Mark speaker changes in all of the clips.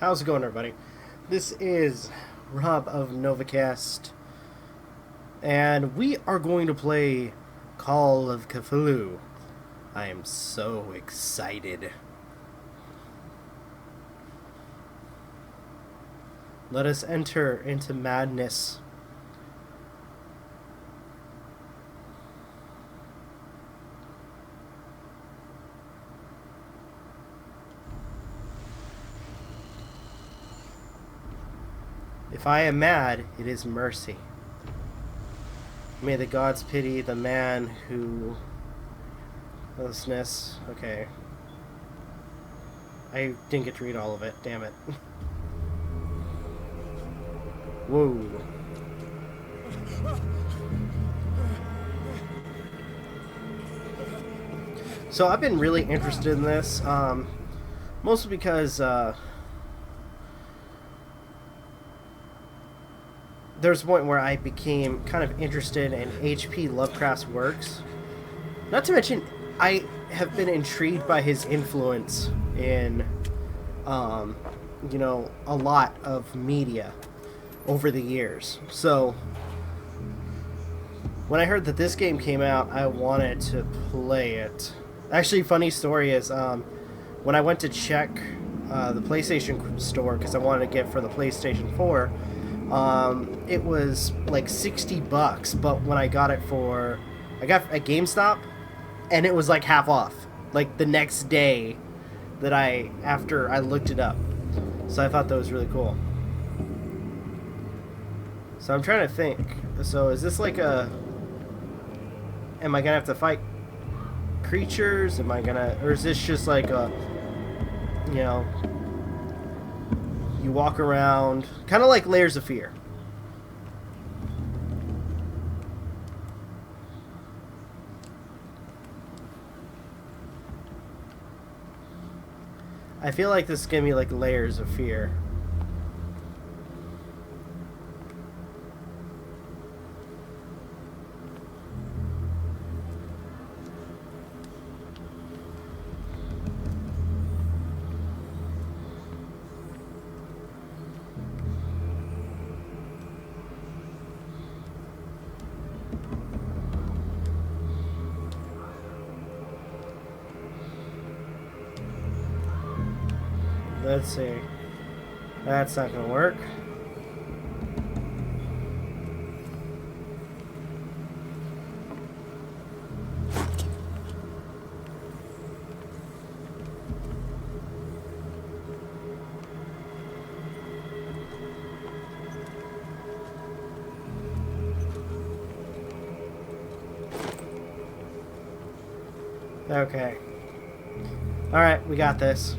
Speaker 1: How's it going, everybody? This is Rob of Novakast, and we are going to play Call of Cthulhu. I am so excited. Let us enter into madness. If I am mad, it is mercy. May the gods pity the man who... Lessness. Okay. I didn't get to read all of it. Damn it. Whoa. So I've been really interested in this, mostly because there's a point where I became kind of interested in H.P. Lovecraft's works. Not to mention, I have been intrigued by his influence in, a lot of media over the years. So, when I heard that this game came out, I wanted to play it. Actually, funny story is, when I went to check the PlayStation store, because I wanted to get for the PlayStation 4, it was like $60, but when I got it I got at GameStop, and it was like half off, like the next day after I looked it up. So I thought that was really cool. So I'm trying to think. So is this like am I gonna have to fight creatures? Or is this just like you walk around, kind of like Layers of Fear. I feel like this is gonna be like Layers of Fear. Let's see. That's not gonna work. Okay. Alright, we got this.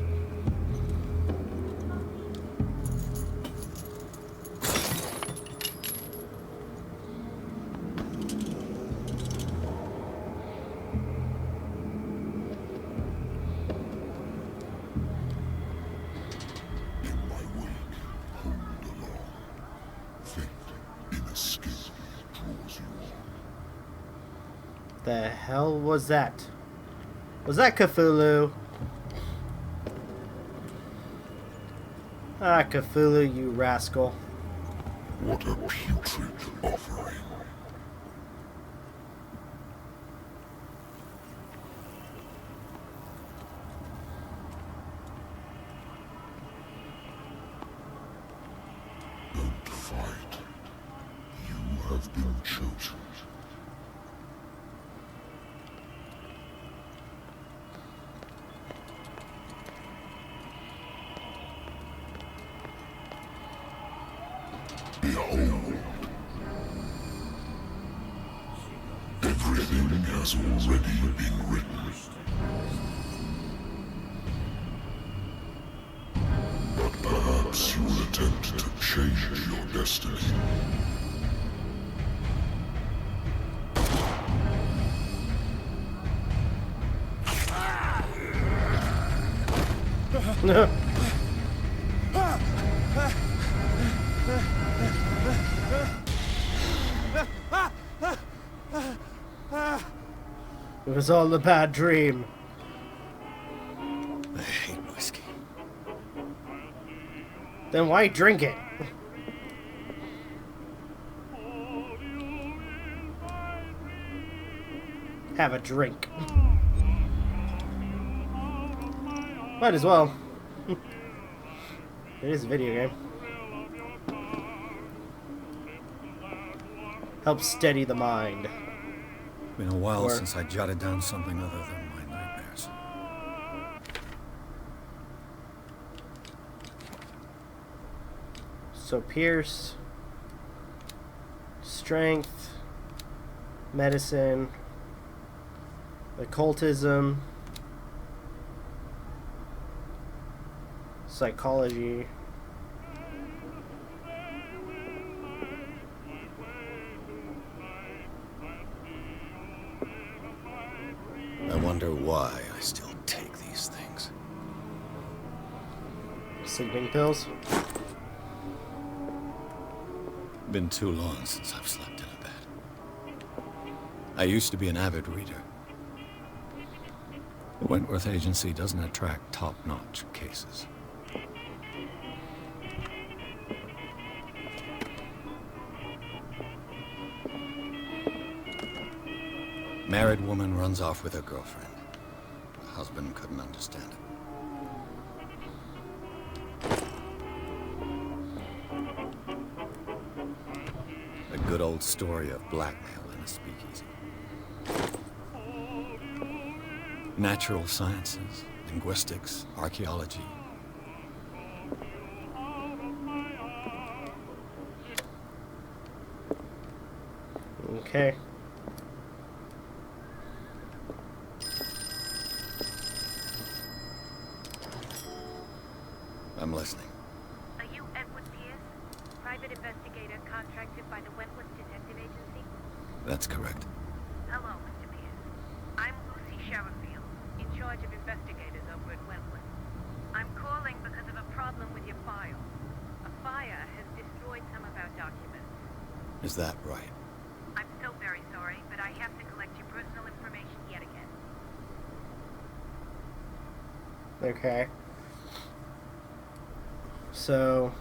Speaker 1: The hell was that? Was that Cthulhu? Ah, Cthulhu, you rascal.
Speaker 2: What a putrid offering. Don't fight. You have been chosen. Behold. Everything has already been written. But perhaps you will attempt to change your destiny.
Speaker 1: No. It was all a bad dream.
Speaker 3: I hate whiskey.
Speaker 1: Then why drink it? Have a drink. Might as well. It is a video game. Helps steady the mind.
Speaker 3: Been a while since I jotted down something other than my nightmares.
Speaker 1: So Pierce, strength, medicine, occultism, psychology.
Speaker 3: I wonder why I still take these things.
Speaker 1: Sleeping pills.
Speaker 3: Been too long since I've slept in a bed. I used to be an avid reader. The Wentworth Agency doesn't attract top-notch cases. Married woman runs off with her girlfriend. The husband couldn't understand it. A good old story of blackmail in a speakeasy. Natural sciences, linguistics, archaeology.
Speaker 1: Okay.
Speaker 3: I'm listening.
Speaker 4: Are you Edward Pierce, private investigator contracted by the Wentworth Detective Agency?
Speaker 3: That's correct.
Speaker 4: Hello, Mr. Pierce. I'm Lucy Sherrifield, in charge of investigators over at Wentworth. I'm calling because of a problem with your file. A fire has destroyed some of our documents.
Speaker 3: Is that right?
Speaker 4: I'm so very sorry, but I have to collect your personal information yet again.
Speaker 1: Okay. So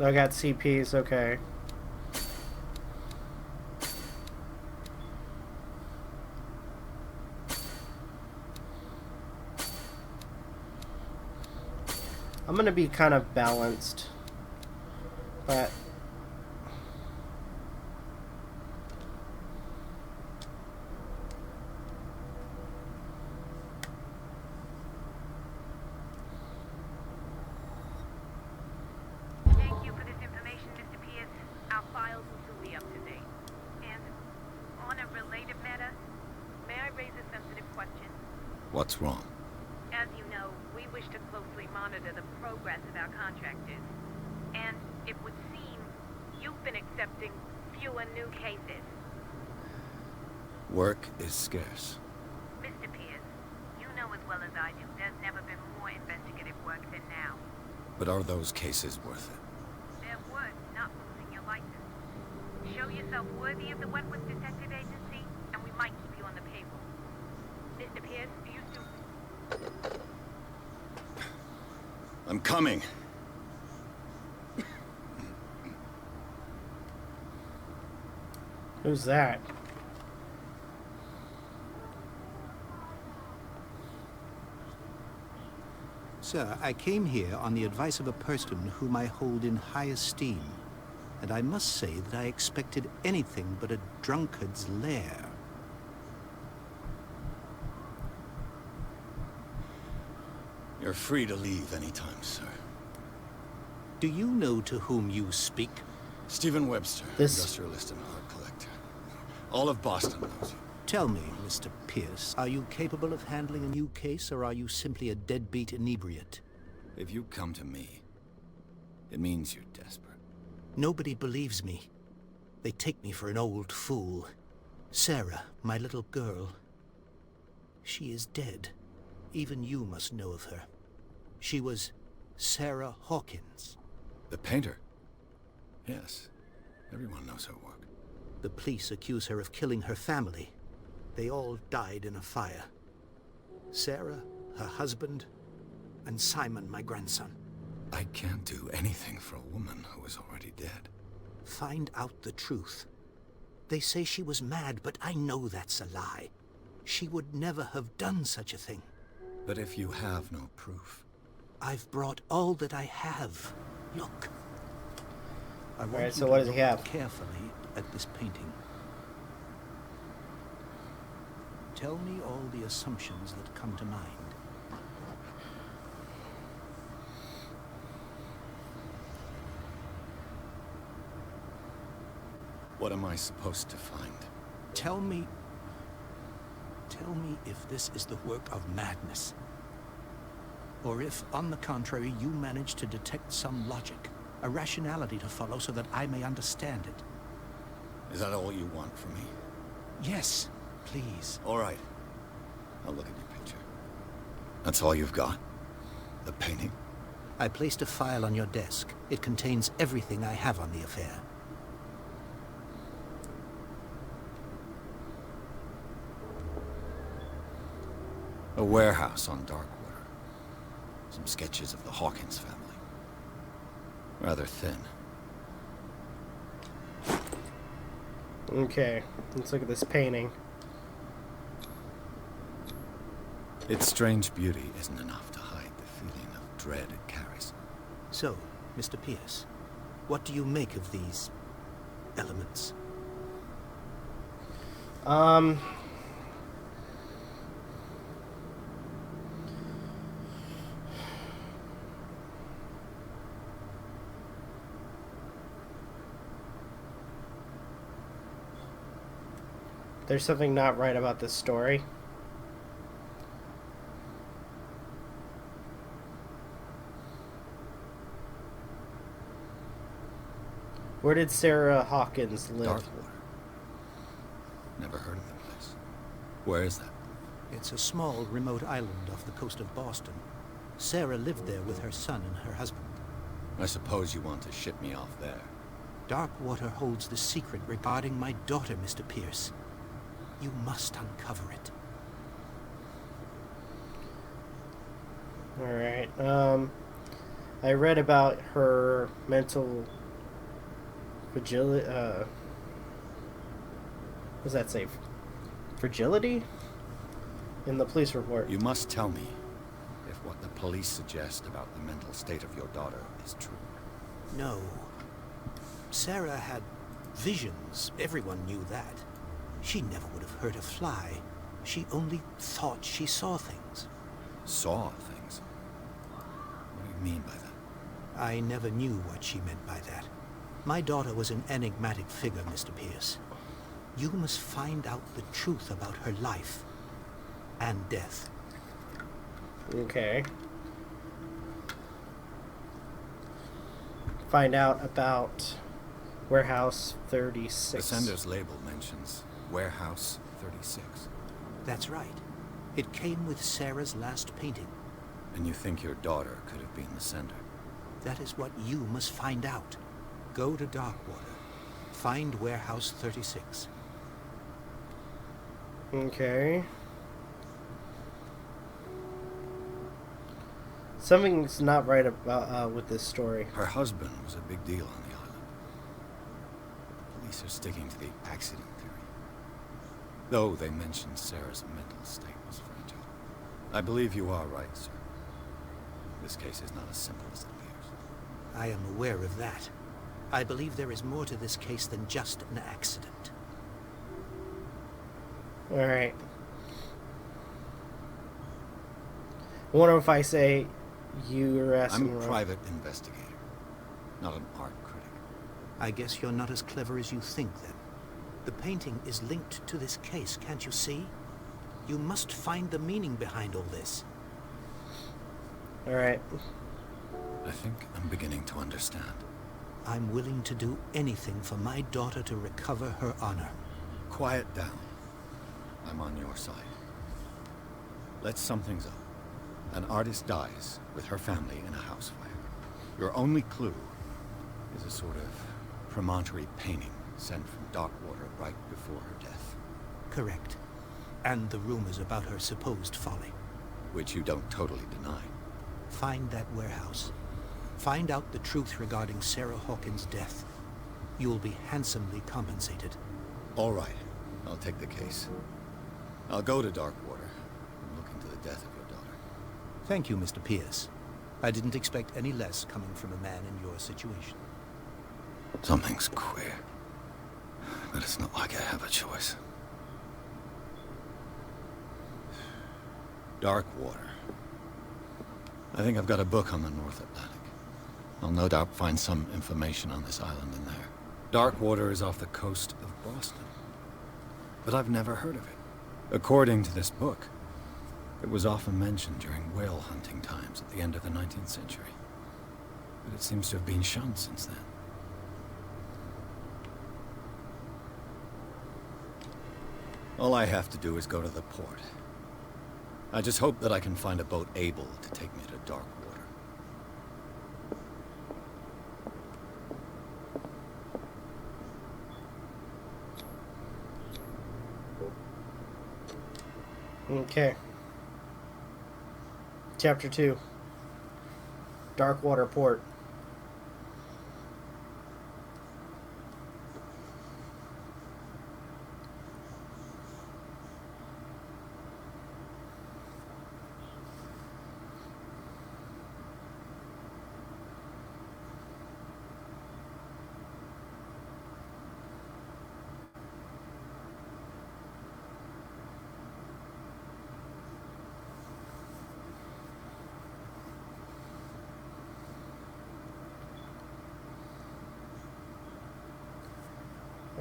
Speaker 1: I got CPs, okay. I'm gonna be kind of balanced, but
Speaker 4: Thank you for this information, Mr. Pierce. Our files will be up to date. And on a related matter, may I raise a sensitive question?
Speaker 3: What's wrong?
Speaker 4: As you know, we wish to closely monitor the progress of our contractors. And it would seem you've been accepting fewer new cases.
Speaker 3: Work is scarce.
Speaker 4: Mr. Pierce, you know as well as I do, there's never been more investigative work than now.
Speaker 3: But are those cases worth it?
Speaker 4: They're worth not losing your license. Show yourself worthy of the Wentworth Detective Agency, and we might keep you on the payroll. Mr. Pierce, you two...
Speaker 3: I'm coming.
Speaker 1: who's that?
Speaker 5: Sir, I came here on the advice of a person whom I hold in high esteem, and I must say that I expected anything but a drunkard's lair.
Speaker 3: You're free to leave anytime, sir.
Speaker 5: Do you know to whom you speak?
Speaker 3: Stephen Webster,
Speaker 1: This-
Speaker 3: industrialist and art collector. All of Boston knows you.
Speaker 5: Tell me, Mr. Pierce, are you capable of handling a new case, or are you simply a deadbeat inebriate?
Speaker 3: If you come to me, it means you're desperate.
Speaker 5: Nobody believes me. They take me for an old fool. Sarah, my little girl, she is dead. Even you must know of her. She was Sarah Hawkins.
Speaker 3: The painter? Yes. Everyone knows her work.
Speaker 5: The police accuse her of killing her family. They all died in a fire. Sarah, her husband, and Simon, my grandson.
Speaker 3: I can't do anything for a woman who is already dead.
Speaker 5: Find out the truth. They say she was mad, but I know that's a lie. She would never have done such a thing.
Speaker 3: But if you have no proof...
Speaker 5: I've brought all that I have. Look. I want
Speaker 1: Alright,
Speaker 5: you
Speaker 1: so
Speaker 5: to
Speaker 1: what does he
Speaker 5: look
Speaker 1: have?
Speaker 5: carefully at this painting. Tell me all the assumptions that come to mind.
Speaker 3: What am I supposed to find?
Speaker 5: Tell me if this is the work of madness. Or if, on the contrary, you manage to detect some logic, a rationality to follow so that I may understand it.
Speaker 3: Is that all you want from me?
Speaker 5: Yes, please.
Speaker 3: All right. I'll look at your picture. That's all you've got? The painting?
Speaker 5: I placed a file on your desk. It contains everything I have on the affair.
Speaker 3: A warehouse on Darkwater. Some sketches of the Hawkins family. Rather thin.
Speaker 1: Okay, let's look at this painting.
Speaker 3: Its strange beauty isn't enough to hide the feeling of dread it carries.
Speaker 5: So, Mr. Pierce, what do you make of these elements?
Speaker 1: There's something not right about this story. Where did Sarah Hawkins live?
Speaker 3: Darkwater. Never heard of the place. Where is that?
Speaker 5: It's a small, remote island off the coast of Boston. Sarah lived there with her son and her husband.
Speaker 3: I suppose you want to ship me off there.
Speaker 5: Darkwater holds the secret regarding my daughter, Mr. Pierce. You must uncover it.
Speaker 1: Alright, I read about her mental fragility, what does that say? Fragility? In the police report.
Speaker 3: You must tell me if what the police suggest about the mental state of your daughter is true.
Speaker 5: No. Sarah had visions. Everyone knew that. She never would have hurt a fly. She only thought she saw things.
Speaker 3: Saw things? What do you mean by that?
Speaker 5: I never knew what she meant by that. My daughter was an enigmatic figure, Mr. Pierce. You must find out the truth about her life and death.
Speaker 1: Okay. Find out about Warehouse 36.
Speaker 3: The sender's label mentions Warehouse 36.
Speaker 5: That's right. It came with Sarah's last painting.
Speaker 3: And you think your daughter could have been the sender?
Speaker 5: That is what you must find out. Go to Darkwater. Find Warehouse 36.
Speaker 1: Okay. Something's not right about with this story.
Speaker 3: Her husband was a big deal on the island. The police are sticking to the accident theory. Though they mentioned Sarah's mental state was fragile. I believe you are right, sir. This case is not as simple as it appears.
Speaker 5: I am aware of that. I believe there is more to this case than just an accident.
Speaker 1: Alright. I wonder if I say you were asking
Speaker 3: I'm a
Speaker 1: wrong.
Speaker 3: private investigator, not an art critic.
Speaker 5: I guess you're not as clever as you think, then. The painting is linked to this case, can't you see? You must find the meaning behind all this.
Speaker 1: Alright.
Speaker 3: I think I'm beginning to understand.
Speaker 5: I'm willing to do anything for my daughter to recover her honor.
Speaker 3: Quiet down. I'm on your side. Let's sum things up. An artist dies with her family in a house fire. Your only clue is a sort of promontory painting sent from Darkwater right before her death.
Speaker 5: Correct. and the rumors about her supposed folly.
Speaker 3: Which you don't totally deny.
Speaker 5: Find that warehouse. Find out the truth regarding Sarah Hawkins' death. You will be handsomely compensated.
Speaker 3: All right. I'll take the case. I'll go to Darkwater and look into the death of your daughter.
Speaker 5: Thank you, Mr. Pierce. I didn't expect any less coming from a man in your situation.
Speaker 3: Something's queer. But it's not like I have a choice. Darkwater. I think I've got a book on the North Atlantic. I'll no doubt find some information on this island in there. Darkwater is off the coast of Boston. But I've never heard of it. According to this book, it was often mentioned during whale hunting times at the end of the 19th century. But it seems to have been shunned since then. All I have to do is go to the port. I just hope that I can find a boat able to take me to Darkwater.
Speaker 1: Okay. Chapter 2. Darkwater Port.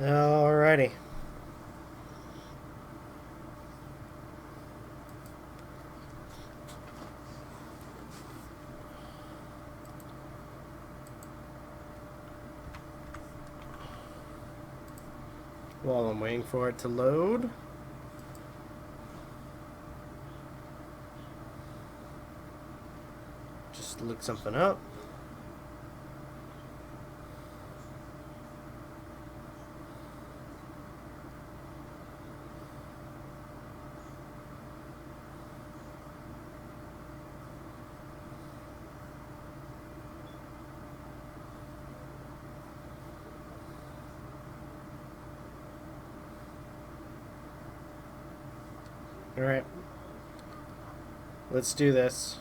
Speaker 1: Alrighty. While I'm waiting for it to load. Just look something up. Alright. Let's do this.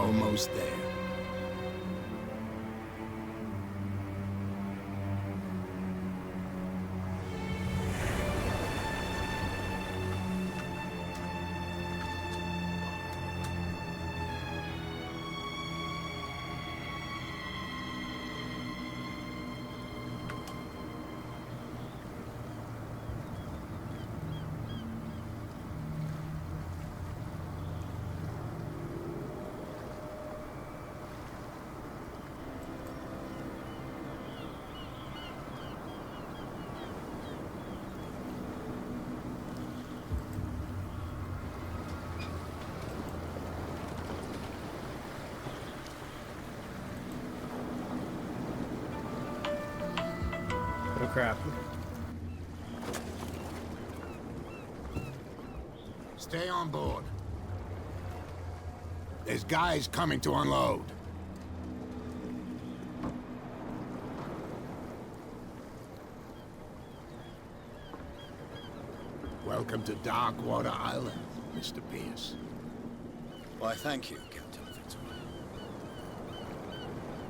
Speaker 6: Almost there. Oh crap.
Speaker 7: Stay on board. There's guys coming to unload. Welcome to Darkwater Island, Mr. Pierce.
Speaker 3: Why, thank you, Captain Fitzroy.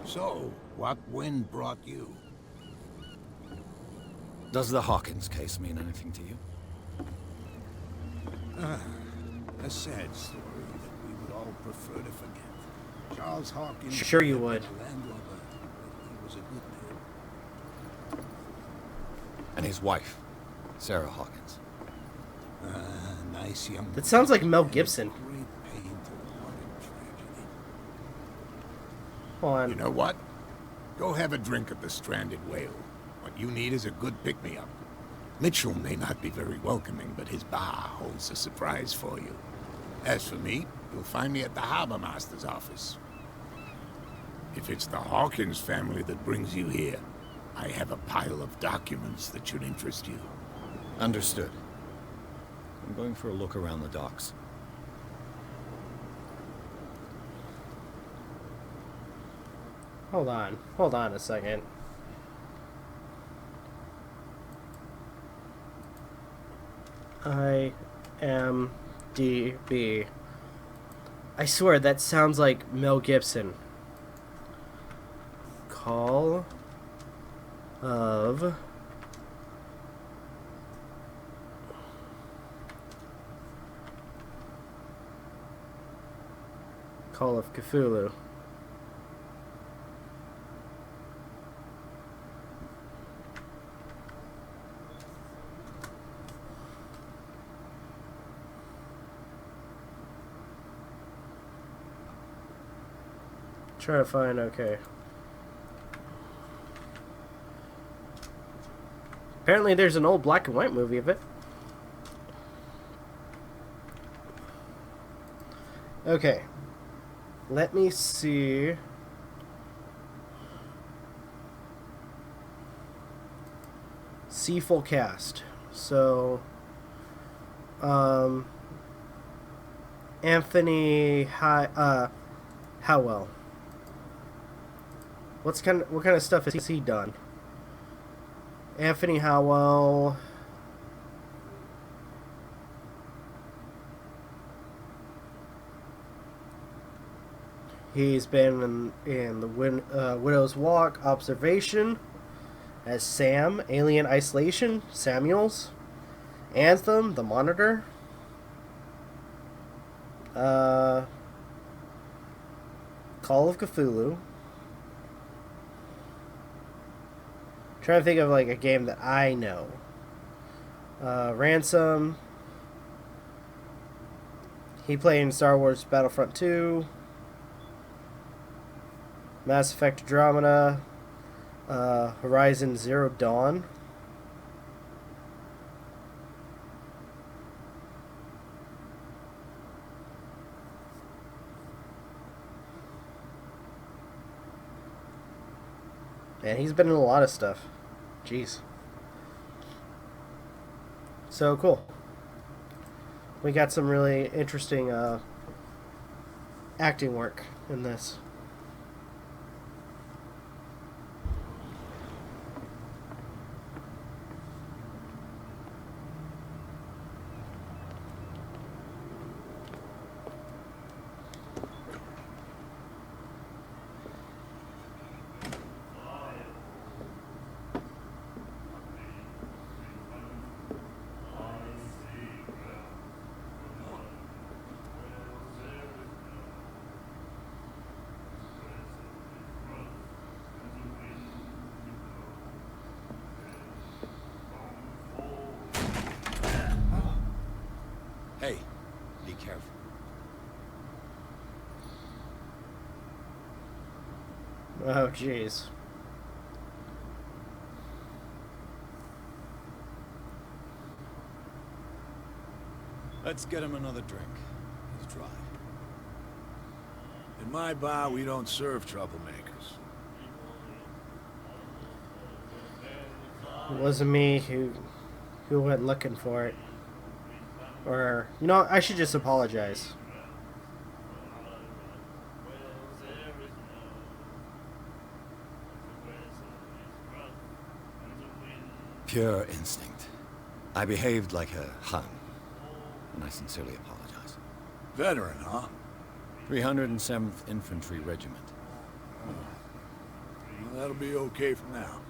Speaker 7: So, what wind brought you?
Speaker 3: Does the Hawkins case mean anything to you?
Speaker 7: A sad story that we would all prefer to forget. Charles Hawkins...
Speaker 1: Sure you would.
Speaker 7: ...a landlubber, but he was a good man.
Speaker 3: And his wife, Sarah Hawkins.
Speaker 7: Nice young...
Speaker 1: That sounds like Mel Gibson.
Speaker 7: Great pain to what a tragedy.
Speaker 1: Hold on.
Speaker 7: You know what? Go have a drink at the Stranded Whale. What you need is a good pick-me-up. Mitchell may not be very welcoming, but his bar holds a surprise for you. As for me, you'll find me at the Harbor Master's office. If it's the Hawkins family that brings you here, I have a pile of documents that should interest you.
Speaker 3: Understood. I'm going for a look around the docks.
Speaker 1: Hold on a second. IMDb. I swear that sounds like Mel Gibson. Call of Cthulhu. Try to find, okay. Apparently there's an old black and white movie of it. Okay. Let me see. See full cast. So, Anthony Howell. What kind of stuff has he done? Anthony Howell. He's been in the Widow's Walk, Observation, as Sam, Alien Isolation, Samuels, Anthem, The Monitor, Call of Cthulhu. Trying to think of like a game that I know. Ransom. He played in Star Wars Battlefront 2. Mass Effect Andromeda. Horizon Zero Dawn. And he's been in a lot of stuff. Jeez. So cool. We got some really interesting acting work in this.
Speaker 3: Hey, be careful.
Speaker 1: Oh, jeez.
Speaker 3: Let's get him another drink. He's dry.
Speaker 6: In my bar, we don't serve troublemakers.
Speaker 1: It wasn't me who went looking for it. Or, you know, I should just apologize.
Speaker 3: Pure instinct. I behaved like a Hun. and I sincerely apologize.
Speaker 6: Veteran, huh?
Speaker 3: 307th Infantry Regiment.
Speaker 6: Well, that'll be okay for now.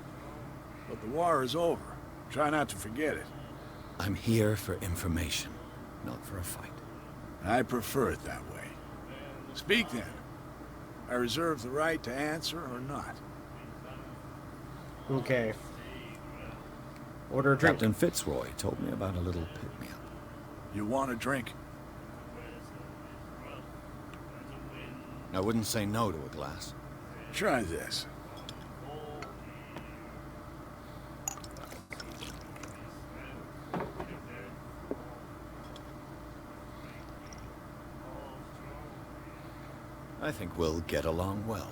Speaker 6: But the war is over. Try not to forget it.
Speaker 3: I'm here for information, not for a fight.
Speaker 6: I prefer it that way. Speak then. I reserve the right to answer or not.
Speaker 1: Okay. Order a drink.
Speaker 3: Captain Fitzroy told me about a little pick-me-up.
Speaker 6: You want a drink?
Speaker 3: I wouldn't say no to a glass.
Speaker 6: Try this.
Speaker 3: I think we'll get along well.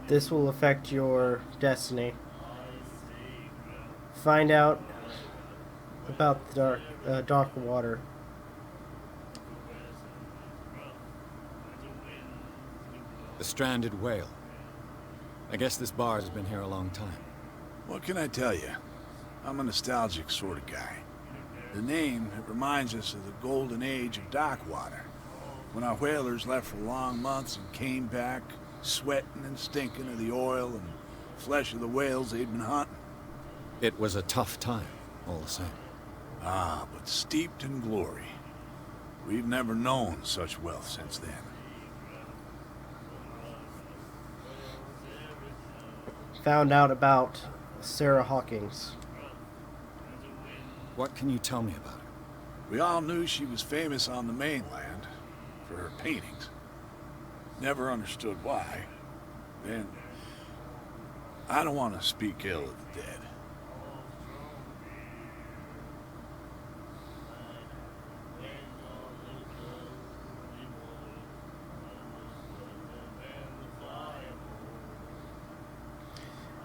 Speaker 1: This will affect your destiny. Find out about the dark water.
Speaker 3: The stranded whale. I guess this bar has been here a long time.
Speaker 6: What can I tell you? I'm a nostalgic sort of guy. The name, it reminds us of the golden age of dock water. When our whalers left for long months and came back, sweating and stinking of the oil and flesh of the whales they'd been hunting.
Speaker 3: It was a tough time, all the same.
Speaker 6: Ah, but steeped in glory. We've never known such wealth since then.
Speaker 1: Found out about Sarah Hawkins.
Speaker 3: What can you tell me about her?
Speaker 6: We all knew she was famous on the mainland for her paintings. Never understood why. Then, I don't want to speak ill of the dead.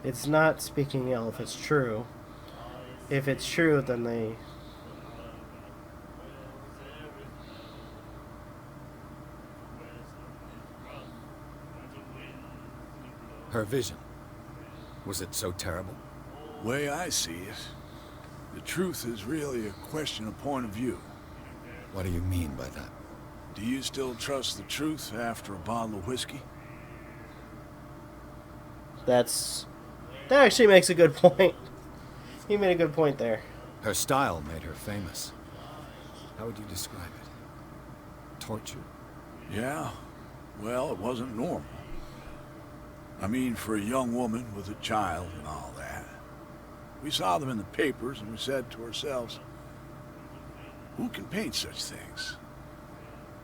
Speaker 1: It's not speaking ill if it's true. If it's true, then they...
Speaker 3: Her vision. Was it so terrible?
Speaker 6: Way I see it, the truth is really a question of point of view.
Speaker 3: What do you mean by that?
Speaker 6: Do you still trust the truth after a bottle of whiskey?
Speaker 1: That actually makes a good point. He made a good point there.
Speaker 3: Her style made her famous. How would you describe it? Torture?
Speaker 6: Yeah, well, it wasn't normal. I mean, for a young woman with a child and all that. We saw them in the papers and we said to ourselves, who can paint such things?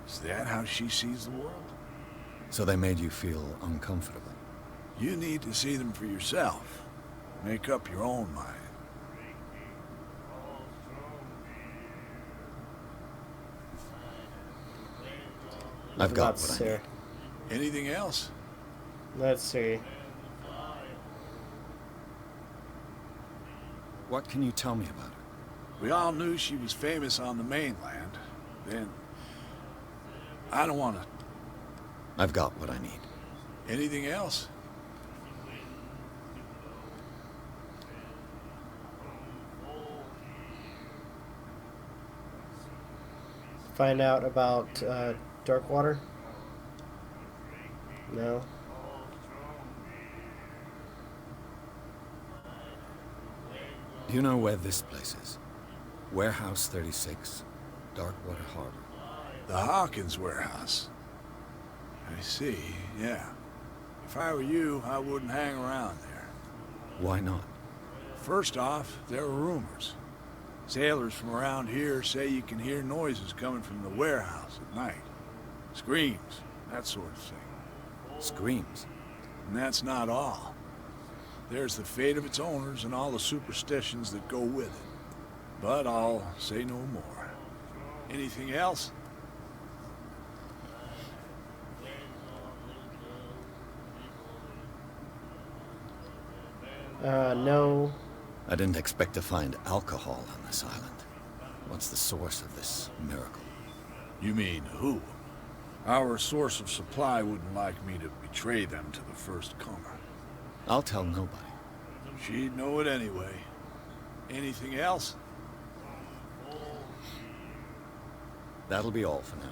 Speaker 6: Is that how she sees the world?
Speaker 3: So they made you feel uncomfortable?
Speaker 6: You need to see them for yourself. Make up your own mind.
Speaker 3: I've got
Speaker 1: Let's
Speaker 3: what
Speaker 1: see.
Speaker 3: I need.
Speaker 6: Anything else?
Speaker 1: Let's see.
Speaker 3: What can you tell me about her?
Speaker 6: We all knew she was famous on the mainland. Then, I don't want to...
Speaker 3: I've got what I need.
Speaker 6: Anything else?
Speaker 1: Find out about dark water? No.
Speaker 3: Do you know where this place is? Warehouse 36, Darkwater Harbor.
Speaker 6: The Hawkins warehouse. I see, yeah. If I were you, I wouldn't hang around there.
Speaker 3: Why not?
Speaker 6: First off, there are rumors. Sailors from around here say you can hear noises coming from the warehouse at night. Screams, that sort of thing.
Speaker 3: Screams.
Speaker 6: And that's not all. There's the fate of its owners and all the superstitions that go with it. But I'll say no more. Anything else?
Speaker 1: No.
Speaker 3: I didn't expect to find alcohol on this island. What's the source of this miracle?
Speaker 6: You mean who? Our source of supply wouldn't like me to betray them to the first comer.
Speaker 3: I'll tell nobody.
Speaker 6: She'd know it anyway. Anything else?
Speaker 3: That'll be all for now.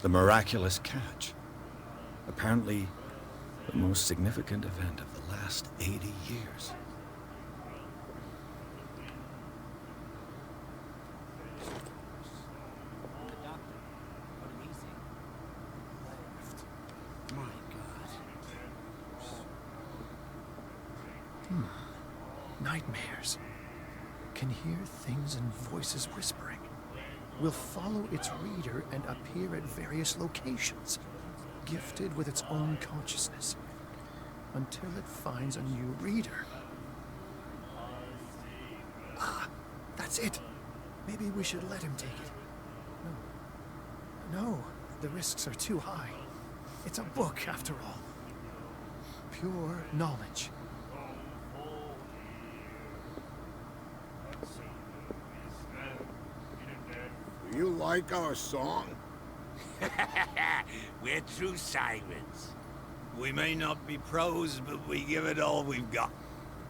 Speaker 3: The miraculous catch. Apparently, the most significant event of the last 80 years.
Speaker 8: Nightmares. Can hear things and voices whispering. Will follow its reader and appear at various locations, gifted with its own consciousness, until it finds a new reader. Ah, that's it. Maybe we should let him take it. No, the risks are too high. It's a book, after all. Pure knowledge.
Speaker 7: Do you like our song?
Speaker 9: We're true sirens. We may not be pros, but we give it all we've got.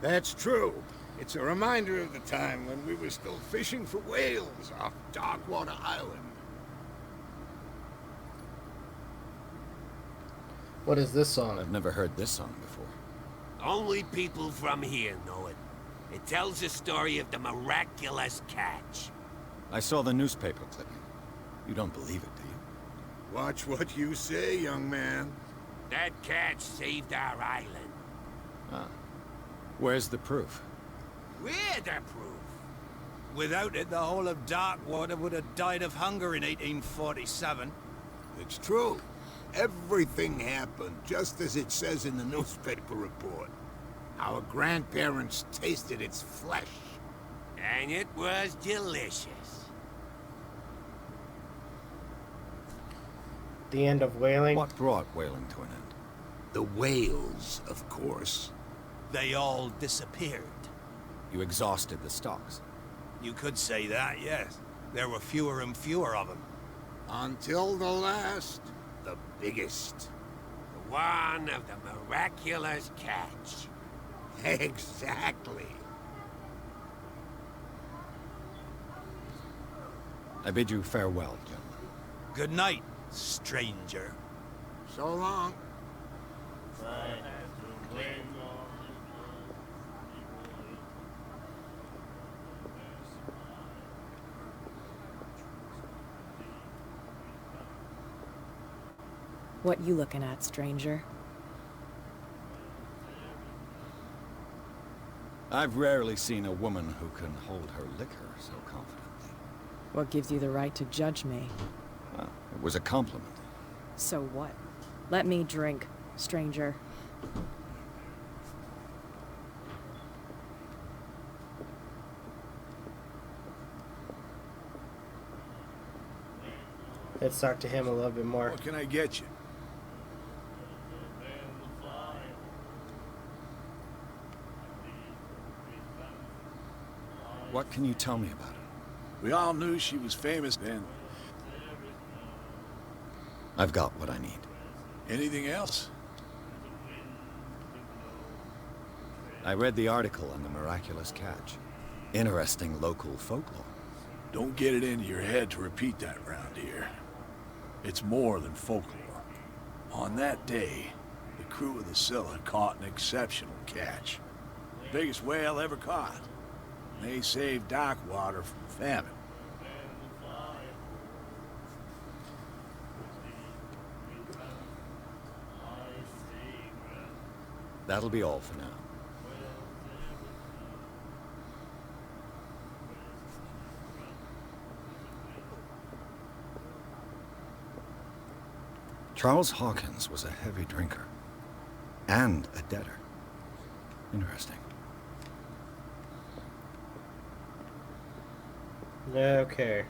Speaker 7: That's true. It's a reminder of the time when we were still fishing for whales off Darkwater Island.
Speaker 1: What is this song?
Speaker 3: I've never heard this song before.
Speaker 9: Only people from here know it. It tells the story of the miraculous catch.
Speaker 3: I saw the newspaper clipping. You don't believe it, do you?
Speaker 7: Watch what you say, young man.
Speaker 9: That catch saved our island.
Speaker 3: Ah. Where's the proof?
Speaker 9: We're the proof. Without it, the whole of Darkwater would have died of hunger in 1847.
Speaker 7: It's true. Everything happened just as it says in the newspaper report. Our grandparents tasted its flesh.
Speaker 9: And it was delicious.
Speaker 1: The end of whaling.
Speaker 3: What brought whaling to an end?
Speaker 7: The whales, of course.
Speaker 9: They all disappeared.
Speaker 3: You exhausted the stocks.
Speaker 9: You could say that, yes. There were fewer and fewer of them.
Speaker 7: Until the last, the biggest.
Speaker 9: The one of the miraculous catch.
Speaker 7: Exactly.
Speaker 3: I bid you farewell, gentlemen.
Speaker 9: Good night, stranger.
Speaker 7: So long.
Speaker 10: What you looking at, stranger?
Speaker 3: I've rarely seen a woman who can hold her liquor so confidently.
Speaker 10: What gives you the right to judge me?
Speaker 3: Well, it was a compliment.
Speaker 10: So what? Let me drink, stranger.
Speaker 1: Let's talk to him a little bit more.
Speaker 6: What can I get you?
Speaker 3: What can you tell me about it?
Speaker 6: We all knew she was famous then.
Speaker 3: I've got what I need.
Speaker 6: Anything else?
Speaker 3: I read the article on the miraculous catch. Interesting local folklore.
Speaker 6: Don't get it into your head to repeat that around here. It's more than folklore. On that day, the crew of the Scylla caught an exceptional catch. The biggest whale ever caught. They saved Darkwater from famine.
Speaker 3: That'll be all for now. Charles Hawkins was a heavy drinker. And a debtor. Interesting.
Speaker 1: Okay.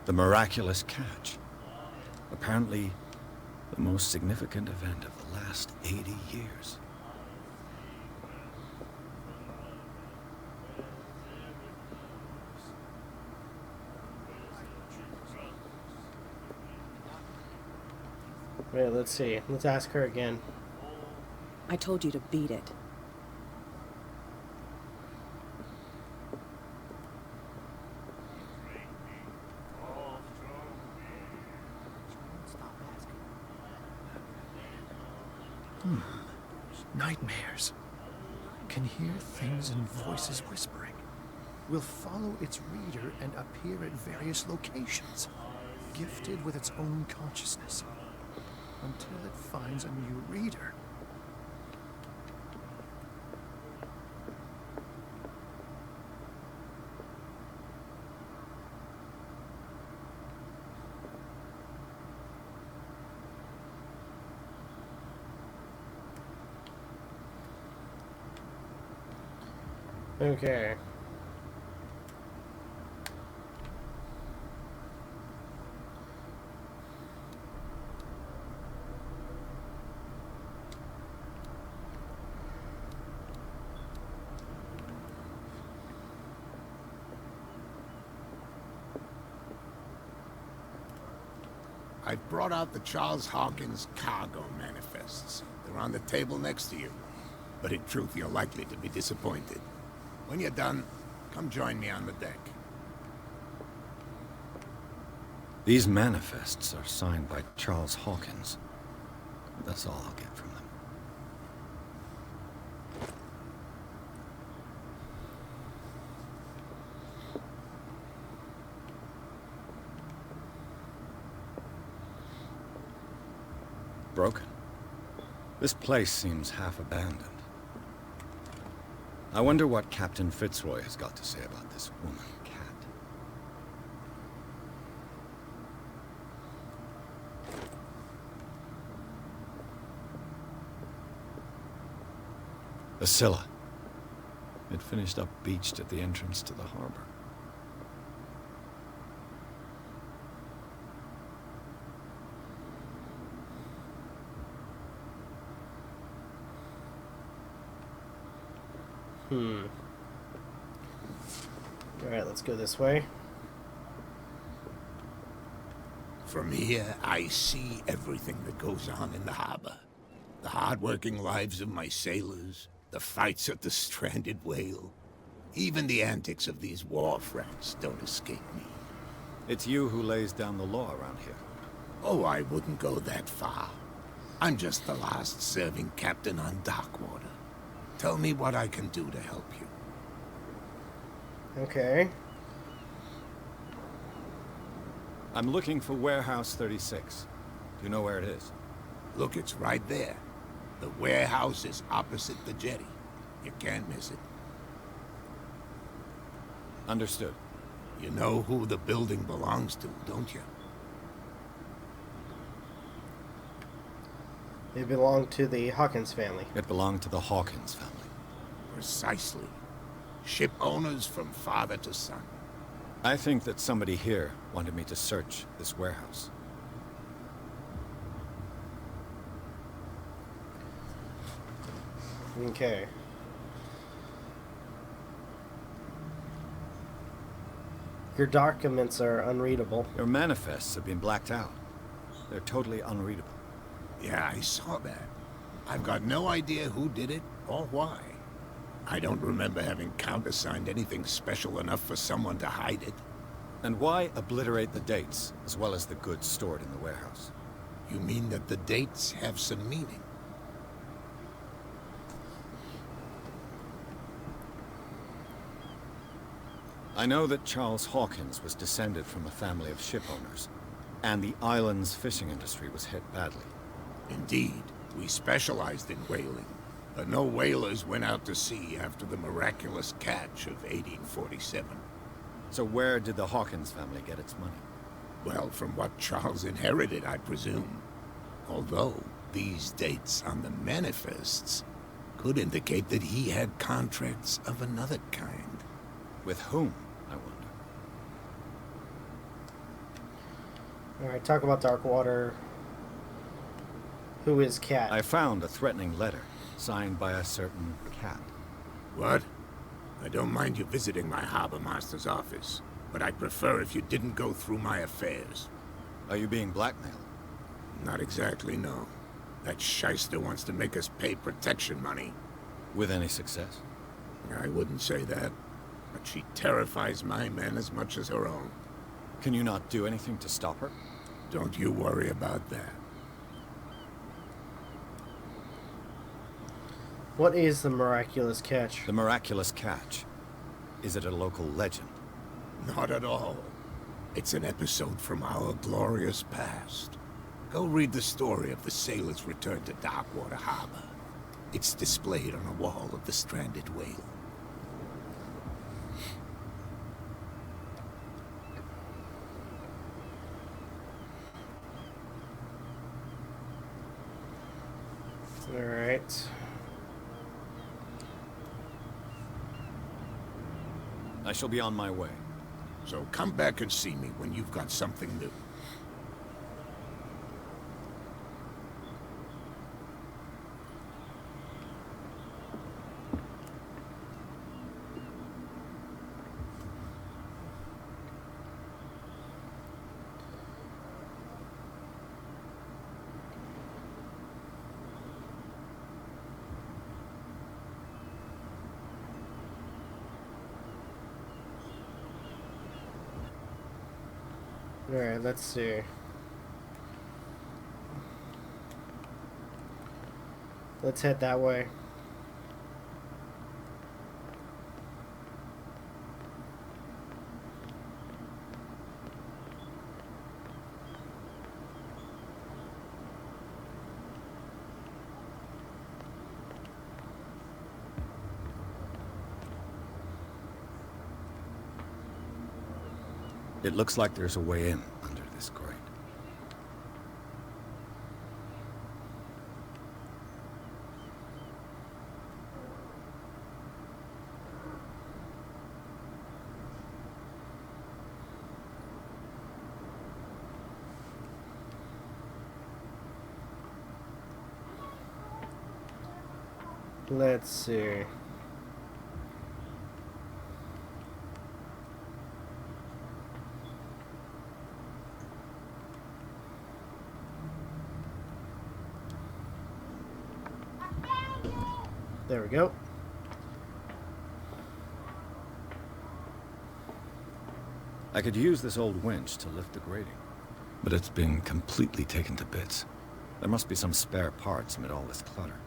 Speaker 3: The miraculous catch. Apparently, the most significant event of the last 80 years.
Speaker 1: Wait, let's see. Let's ask her again.
Speaker 10: I told you to beat it.
Speaker 8: Nightmares. Can hear things and voices whispering. Will follow its reader and appear at various locations, gifted with its own consciousness, until it finds a new reader.
Speaker 1: Okay.
Speaker 7: I've brought out the Charles Hawkins cargo manifests. They're on the table next to you. But in truth, you're likely to be disappointed. When you're done, come join me on the deck.
Speaker 3: These manifests are signed by Charles Hawkins. That's all I'll get from them. Broken. This place seems half abandoned. I wonder what Captain Fitzroy has got to say about this woman, Cat. The Scylla. It finished up beached at the entrance to the harbor.
Speaker 1: Alright, let's go this way.
Speaker 7: From here, I see everything that goes on in the harbor. The hard-working lives of my sailors, the fights at the stranded whale. Even the antics of these wharf rats don't escape me.
Speaker 3: It's you who lays down the law around here.
Speaker 7: Oh, I wouldn't go that far. I'm just the last serving captain on Darkwater. Tell me what I can do to help you.
Speaker 1: Okay.
Speaker 3: I'm looking for Warehouse 36. Do you know where it is?
Speaker 7: Look, it's right there. The warehouse is opposite the jetty. You can't miss it.
Speaker 3: Understood.
Speaker 7: You know who the building belongs to, don't you?
Speaker 1: They belong to the Hawkins family.
Speaker 3: It belonged to the Hawkins family.
Speaker 7: Precisely. Ship owners from father to son.
Speaker 3: I think that somebody here wanted me to search this warehouse.
Speaker 1: Okay. Your documents are unreadable.
Speaker 3: Your manifests have been blacked out. They're totally unreadable.
Speaker 7: Yeah, I saw that. I've got no idea who did it or why. I don't remember having countersigned anything special enough for someone to hide it.
Speaker 3: And why obliterate the dates, as well as the goods stored in the warehouse?
Speaker 7: You mean that the dates have some meaning?
Speaker 3: I know that Charles Hawkins was descended from a family of ship owners, and the island's fishing industry was hit badly.
Speaker 7: Indeed, we specialized in whaling, but no whalers went out to sea after the miraculous catch of 1847.
Speaker 3: So where did the Hawkins family get its money?
Speaker 7: Well, from what Charles inherited, I presume. Although, these dates on the manifests Could indicate that he had contracts of another kind.
Speaker 3: With whom, I wonder?
Speaker 1: Alright, talk about Darkwater. Who is Cat?
Speaker 3: I found a threatening letter, signed by a certain cat.
Speaker 7: What? I don't mind you visiting my harbor master's office, but I'd prefer if you didn't go through my affairs.
Speaker 3: Are you being blackmailed?
Speaker 7: Not exactly, no. That shyster wants to make us pay protection money.
Speaker 3: With any success?
Speaker 7: I wouldn't say that, but she terrifies my men as much as her own.
Speaker 3: Can you not do anything to stop her?
Speaker 7: Don't you worry about that.
Speaker 1: What is the miraculous catch?
Speaker 3: The miraculous catch. Is it a local legend?
Speaker 7: Not at all. It's an episode from our glorious past. Go read the story of the sailor's return to Darkwater Harbor. It's displayed on a wall of the stranded whale.
Speaker 1: Alright.
Speaker 3: I shall be on my way.
Speaker 7: So come back and see me when you've got something new.
Speaker 1: Alright, let's see. Let's head that way.
Speaker 3: It looks like there's a way in under this grate.
Speaker 1: Let's see. There we go.
Speaker 3: I could use this old winch to lift the grating, but it's been completely taken to bits. There must be some spare parts amid all this clutter.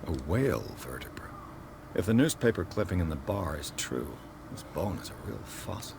Speaker 3: A whale vertebra. If the newspaper clipping in the bar is true, this bone is a real fossil.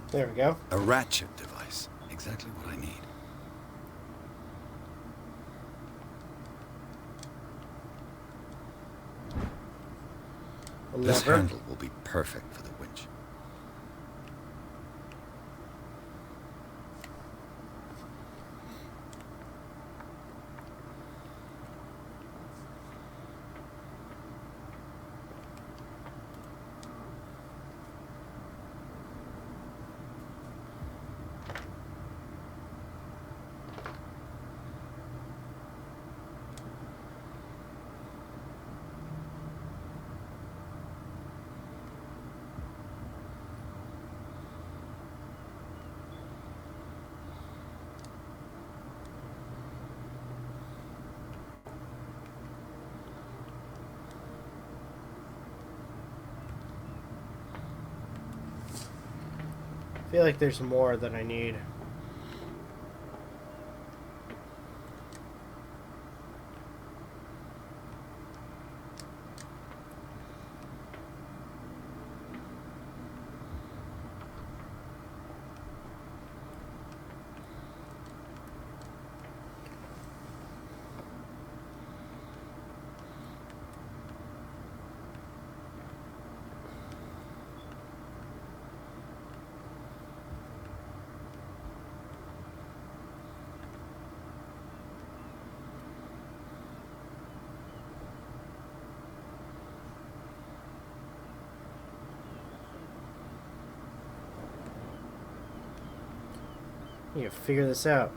Speaker 1: There we go.
Speaker 3: A ratchet device. Exactly what I need.
Speaker 1: A
Speaker 3: This
Speaker 1: lever.
Speaker 3: handle will be perfect for the winch.
Speaker 1: I feel like there's more that I need. You gotta figure this out.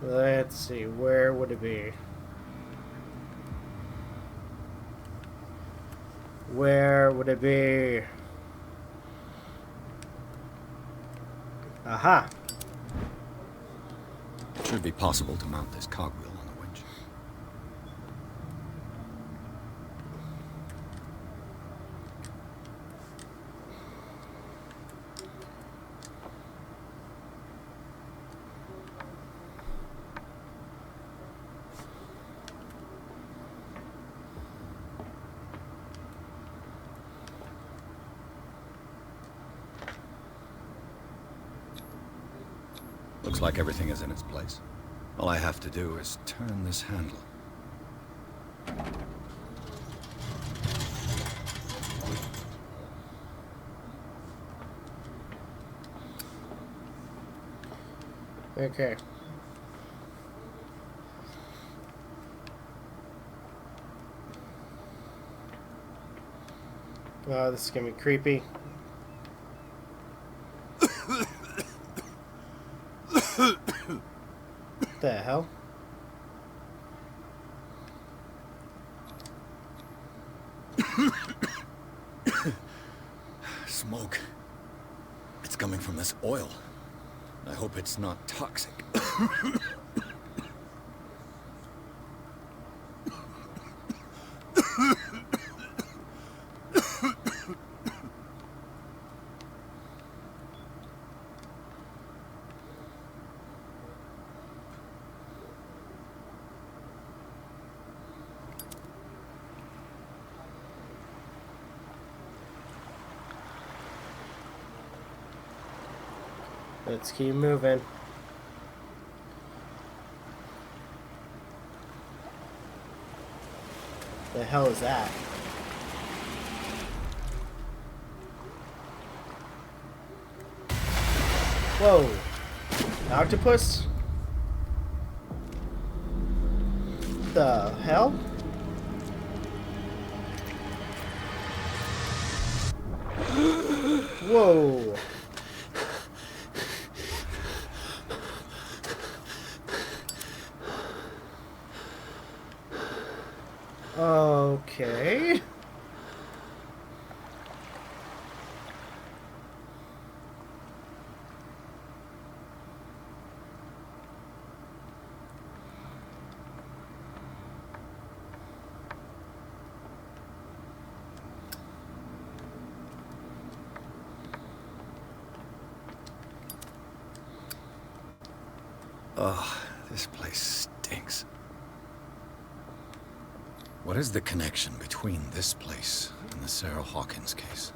Speaker 1: Let's see, where would it be? Where would it be? Aha!
Speaker 3: It should be possible to mount this cogwheel on the winch. Looks like everything is in its place. All I have to do is turn this handle.
Speaker 1: Okay. Oh, this is gonna be creepy. What the hell?
Speaker 3: Smoke. It's coming from this oil. I hope it's not toxic.
Speaker 1: Let's keep moving. The hell is that? Whoa! Octopus? The hell? Whoa! Okay.
Speaker 3: Ugh, this place stinks. What is the connection between this place and the Sarah Hawkins case?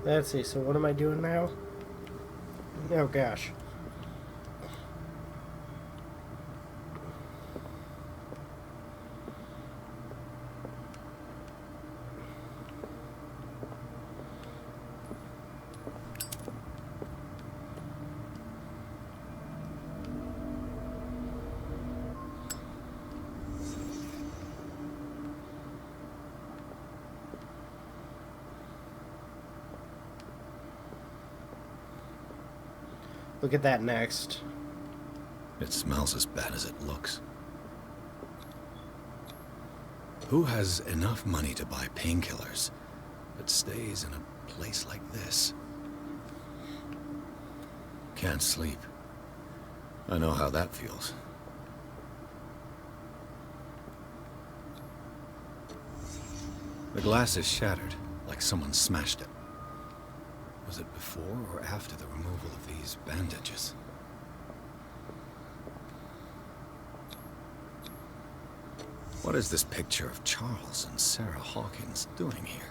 Speaker 1: Let's see, so what am I doing now? Oh gosh. Look at that next.
Speaker 3: It smells as bad as it looks. Who has enough money to buy painkillers but stays in a place like this? Can't sleep. I know how that feels. The glass is shattered, like someone smashed it. Was it before or after the removal of these bandages? What is this picture of Charles and Sarah Hawkins doing here?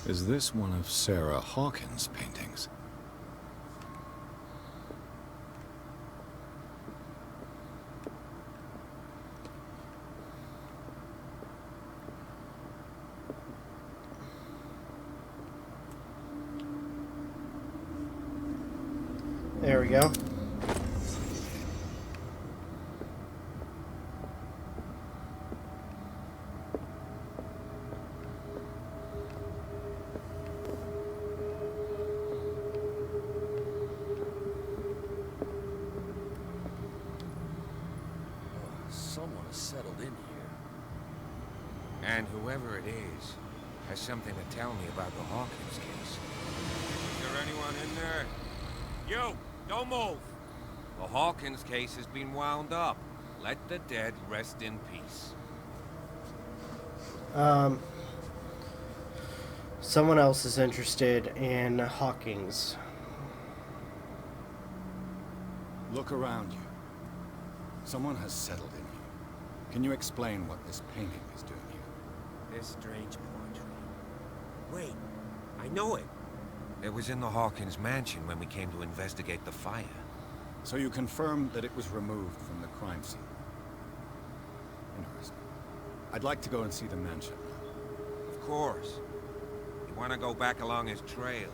Speaker 3: Is this one of Sarah Hawkins' paintings?
Speaker 1: There we go.
Speaker 11: Someone has settled in here.
Speaker 12: And whoever it is has something to tell me about the Hawkins case. Is there anyone in there? You! Don't move! The Hawkins case has been wound up. Let the dead rest in peace.
Speaker 1: Someone else is interested in Hawkins.
Speaker 3: Look around you. Someone has settled in here. Can you explain what this painting is doing here?
Speaker 12: This strange portrait. Wait, I know it. It was in the Hawkins mansion when we came to investigate the fire.
Speaker 3: So you confirm that it was removed from the crime scene? Interesting. I'd like to go and see the mansion now.
Speaker 12: Of course. You want to go back along his trail?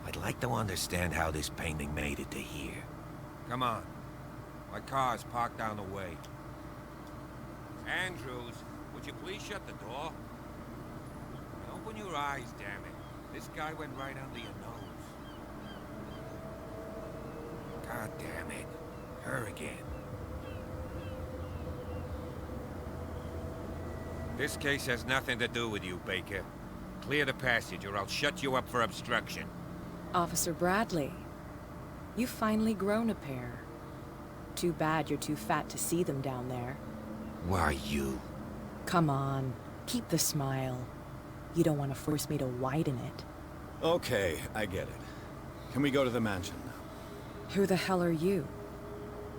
Speaker 12: I'd like to understand how this painting made it to here. Come on. My car's parked down the way. Andrews, would you please shut the door? And open your eyes, damn it. This guy went right under your nose. God damn it. Her again. This case has nothing to do with you, Baker. Clear the passage or I'll shut you up for obstruction.
Speaker 10: Officer Bradley, you've finally grown a pair. Too bad you're too fat to see them down there.
Speaker 12: Why you?
Speaker 10: Come on, keep the smile. You don't want to force me to widen it.
Speaker 3: Okay, I get it. Can we go to the mansion now?
Speaker 10: Who the hell are you?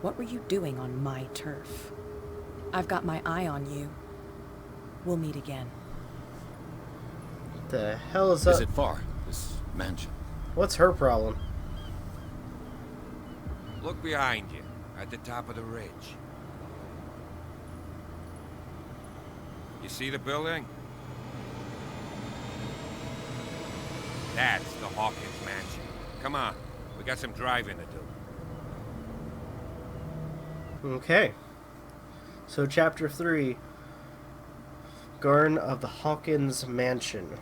Speaker 10: What were you doing on my turf? I've got my eye on you. We'll meet again.
Speaker 1: The hell is up?
Speaker 3: Is it far, this mansion?
Speaker 1: What's her problem?
Speaker 12: Look behind you, at the top of the ridge. You see the building? That's the Hawkins mansion. Come on, we got some driving to do.
Speaker 1: Okay. So chapter 3. Garden of the Hawkins Mansion.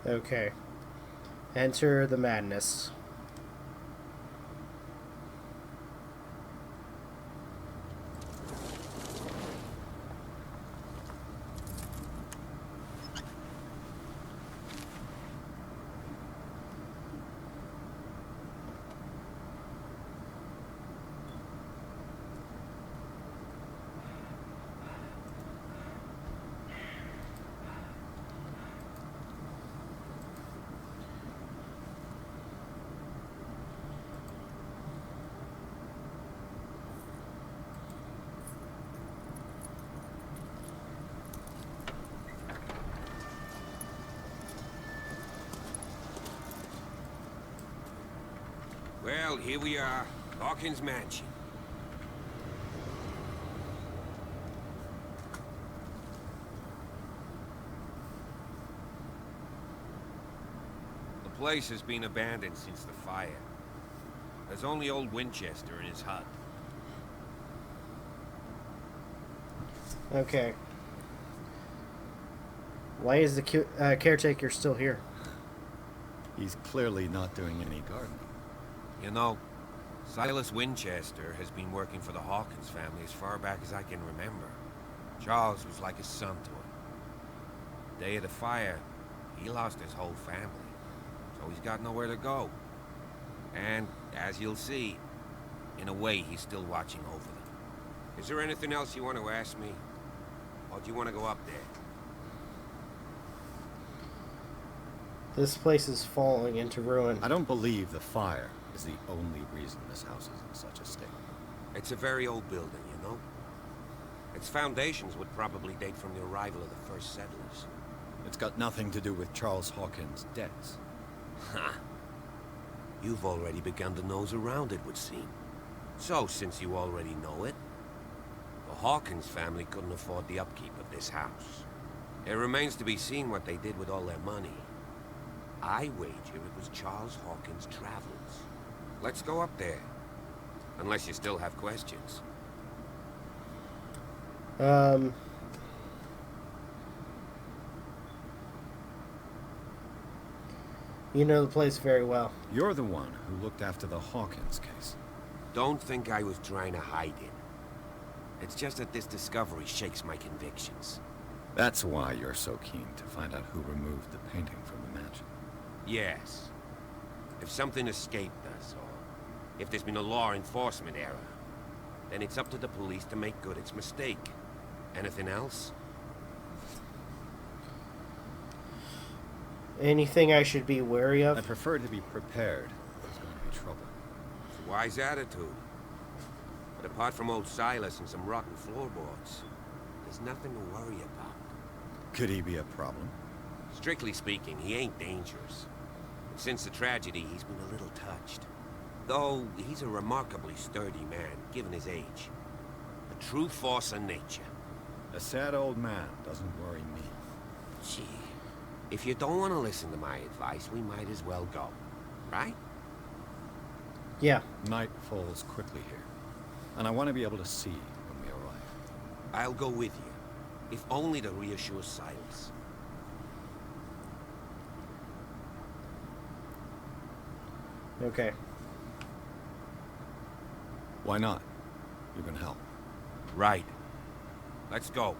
Speaker 1: Okay. Enter the madness.
Speaker 12: Well, here we are. Hawkins Mansion. The place has been abandoned since the fire. There's only old Winchester in his hut.
Speaker 1: Okay. Why is the caretaker still here?
Speaker 3: He's clearly not doing any gardening.
Speaker 12: You know, Silas Winchester has been working for the Hawkins family as far back as I can remember. Charles was like a son to him. The day of the fire, he lost his whole family, so he's got nowhere to go. And, as you'll see, in a way, he's still watching over them. Is there anything else you want to ask me? Or do you want to go up there?
Speaker 1: This place is falling into ruin.
Speaker 3: I don't believe the fire is the only reason this house is in such a state.
Speaker 12: It's a very old building, you know? Its foundations would probably date from the arrival of the first settlers.
Speaker 3: It's got nothing to do with Charles Hawkins' debts.
Speaker 12: Ha! You've already begun to nose around, it would seem. So, since you already know it, the Hawkins family couldn't afford the upkeep of this house. It remains to be seen what they did with all their money. I wager it was Charles Hawkins' travels. Let's go up there. Unless you still have questions.
Speaker 1: You know the place very well.
Speaker 3: You're the one who looked after the Hawkins case.
Speaker 12: Don't think I was trying to hide it. It's just that this discovery shakes my convictions.
Speaker 3: That's why you're so keen to find out who removed the painting from the mansion.
Speaker 12: Yes. If something escaped us, or if there's been a law enforcement error, then it's up to the police to make good its mistake. Anything else?
Speaker 1: Anything I should be wary of?
Speaker 3: I prefer to be prepared if there's going to be trouble.
Speaker 12: It's a wise attitude. But apart from old Silas and some rotten floorboards, there's nothing to worry about.
Speaker 3: Could he be a problem?
Speaker 12: Strictly speaking, he ain't dangerous. But since the tragedy, he's been a little touched. Though, he's a remarkably sturdy man, given his age. A true force of nature.
Speaker 3: A sad old man doesn't worry me.
Speaker 12: Gee, if you don't want to listen to my advice, we might as well go. Right?
Speaker 1: Yeah.
Speaker 3: Night falls quickly here, and I want to be able to see when we arrive.
Speaker 12: I'll go with you, if only to reassure Silas.
Speaker 1: Okay.
Speaker 3: Why not? You can help.
Speaker 12: Right. Let's go.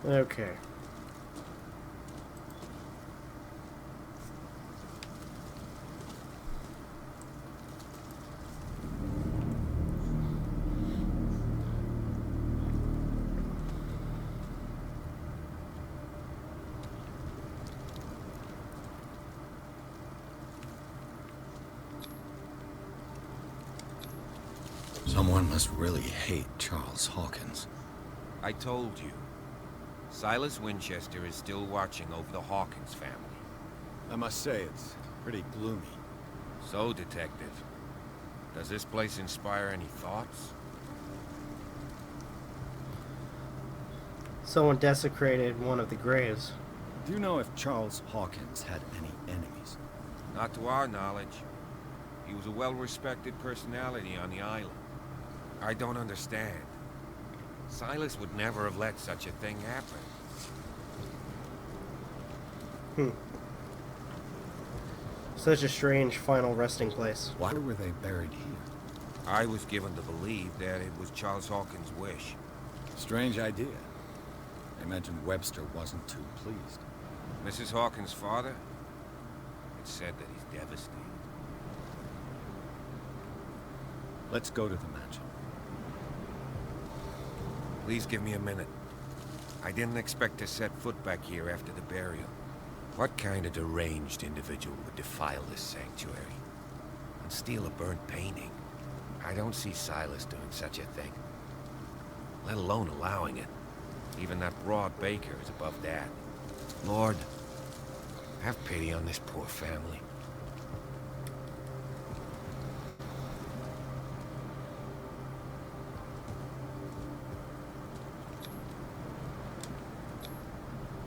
Speaker 1: Okay.
Speaker 3: Someone must really hate Charles Hawkins.
Speaker 12: I told you. Silas Winchester is still watching over the Hawkins family.
Speaker 3: I must say, it's pretty gloomy.
Speaker 12: So, Detective, does this place inspire any thoughts?
Speaker 1: Someone desecrated one of the graves.
Speaker 3: Do you know if Charles Hawkins had any enemies?
Speaker 12: Not to our knowledge. He was a well-respected personality on the island. I don't understand. Silas would never have let such a thing happen.
Speaker 1: Such a strange final resting place.
Speaker 3: Why were they buried here?
Speaker 12: I was given to believe that it was Charles Hawkins' wish.
Speaker 3: Strange idea. I imagine Webster wasn't too pleased.
Speaker 12: Mrs. Hawkins' father? It's said that he's devastated.
Speaker 3: Let's go to the mansion.
Speaker 12: Please give me a minute. I didn't expect to set foot back here after the burial. What kind of deranged individual would defile this sanctuary? And steal a burnt painting? I don't see Silas doing such a thing. Let alone allowing it. Even that broad baker is above that. Lord, have pity on this poor family.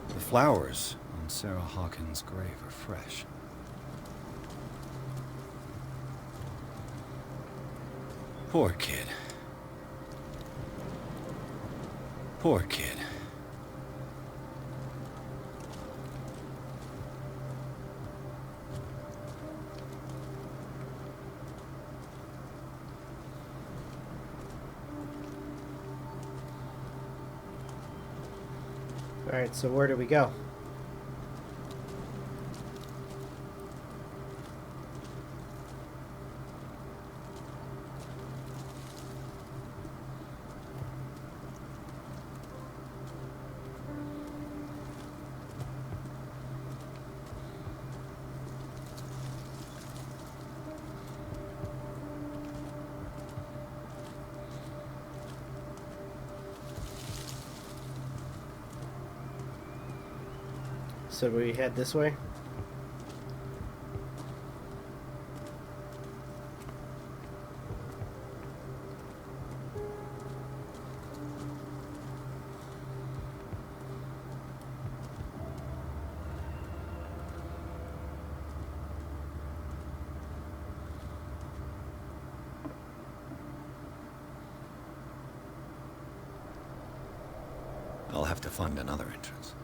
Speaker 3: The flowers on Sarah Hawkins' grave are fresh. Poor kid. Poor kid.
Speaker 1: Alright, so where do we go? So we head this way?
Speaker 3: I'll have to find another entrance.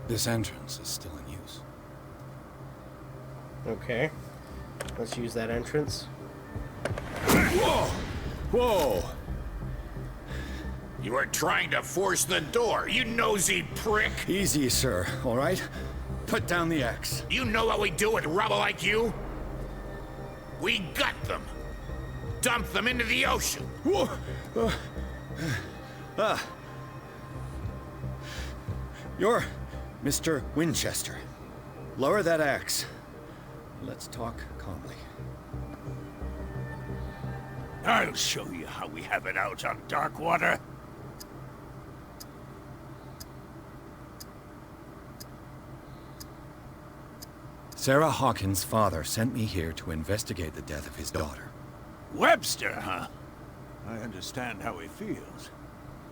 Speaker 3: This entrance is still in use.
Speaker 1: Okay. Let's use that entrance.
Speaker 7: Whoa!
Speaker 3: Whoa!
Speaker 7: You are trying to force the door, you nosy prick!
Speaker 3: Easy, sir, all right? Put down the axe.
Speaker 7: You know what we do with rubble like you? We gut them. Dump them into the ocean.
Speaker 3: Whoa! You're Mr. Winchester. Lower that axe. Let's talk calmly.
Speaker 9: I'll show you how we have it out on Darkwater.
Speaker 3: Sarah Hawkins' father sent me here to investigate the death of his daughter.
Speaker 9: Webster, huh? I understand how he feels.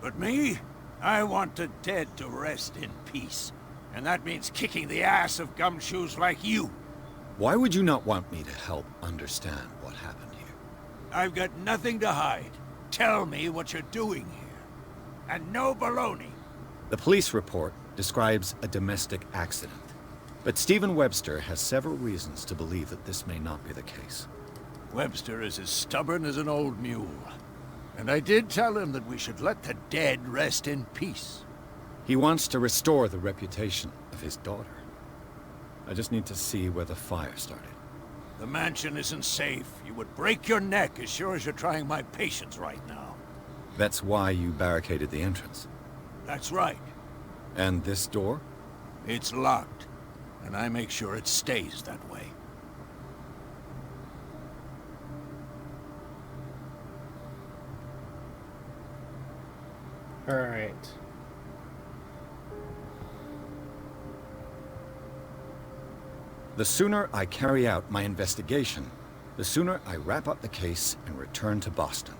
Speaker 9: But me? I want the dead to rest in peace. And that means kicking the ass of gumshoes like you.
Speaker 3: Why would you not want me to help understand what happened here?
Speaker 9: I've got nothing to hide. Tell me what you're doing here. And no baloney.
Speaker 3: The police report describes a domestic accident. But Stephen Webster has several reasons to believe that this may not be the case.
Speaker 9: Webster is as stubborn as an old mule. And I did tell him that we should let the dead rest in peace.
Speaker 3: He wants to restore the reputation of his daughter. I just need to see where the fire started.
Speaker 9: The mansion isn't safe. You would break your neck as sure as you're trying my patience right now.
Speaker 3: That's why you barricaded the entrance.
Speaker 9: That's right.
Speaker 3: And this door?
Speaker 9: It's locked, and I make sure it stays that way.
Speaker 1: All right.
Speaker 3: The sooner I carry out my investigation, the sooner I wrap up the case and return to Boston.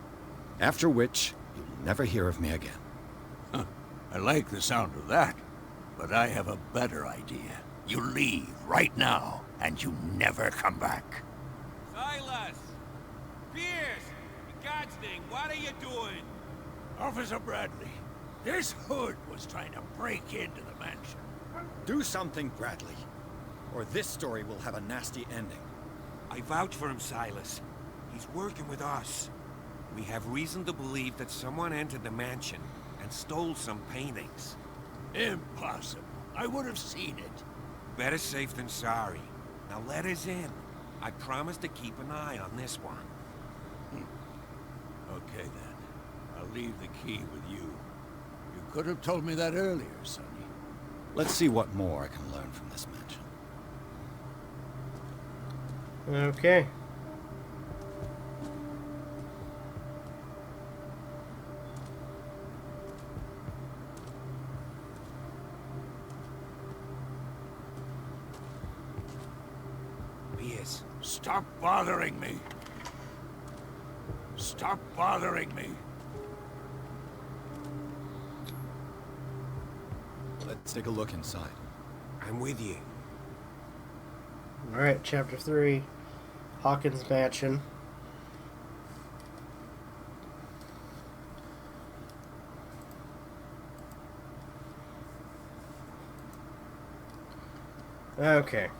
Speaker 3: After which, you'll never hear of me again.
Speaker 9: Huh. I like the sound of that, but I have a better idea. You leave right now, and you never come back.
Speaker 12: Silas! Pierce! In God's name, what are you doing?
Speaker 9: Officer Bradley, this hood was trying to break into the mansion.
Speaker 3: Do something, Bradley, or this story will have a nasty ending.
Speaker 12: I vouch for him, Silas. He's working with us. We have reason to believe that someone entered the mansion and stole some paintings.
Speaker 9: Impossible. I would have seen it.
Speaker 12: Better safe than sorry. Now let us in. I promise to keep an eye on this one.
Speaker 9: Okay then. I'll leave the key with you. You could have told me that earlier, Sonny.
Speaker 3: Let's see what more I can learn from this mansion.
Speaker 1: Okay.
Speaker 12: Pierce.
Speaker 9: Stop bothering me. Stop bothering me.
Speaker 3: Let's take a look inside.
Speaker 12: I'm with you.
Speaker 1: All right, chapter 3, Hawkins Mansion. Okay.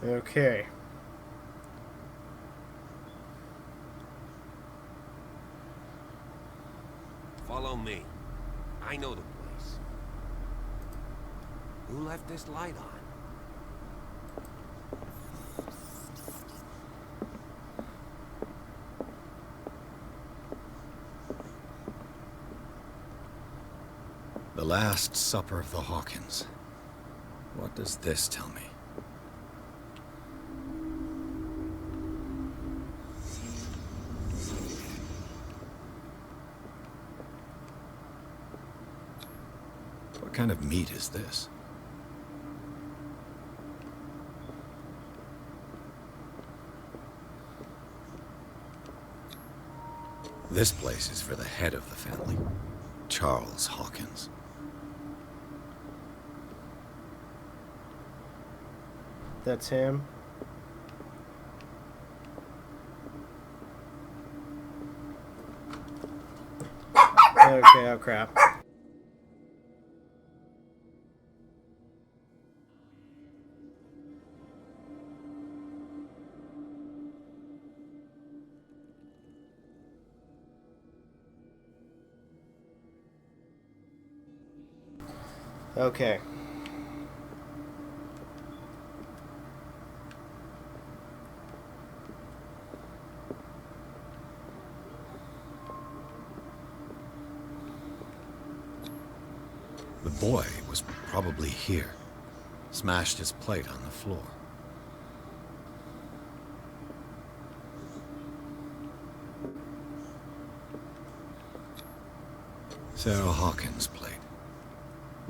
Speaker 1: Okay.
Speaker 12: Follow me. I know the place. Who left this light on?
Speaker 3: The Last Supper of the Hawkins. What does this tell me? What kind of meat is this? This place is for the head of the family, Charles Hawkins.
Speaker 1: That's him. Okay, oh crap. Okay.
Speaker 3: The boy was probably here. Smashed his plate on the floor. Sarah Hawkins' plate.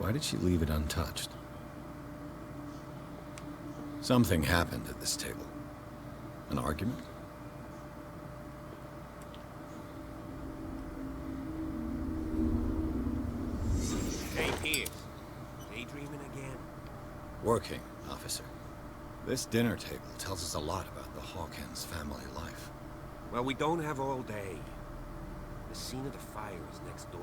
Speaker 3: Why did she leave it untouched? Something happened at this table. An argument?
Speaker 12: Hey, Pierce. Daydreaming again?
Speaker 3: Working, officer. This dinner table tells us a lot about the Hawkins family life.
Speaker 12: Well, we don't have all day. The scene of the fire is next door.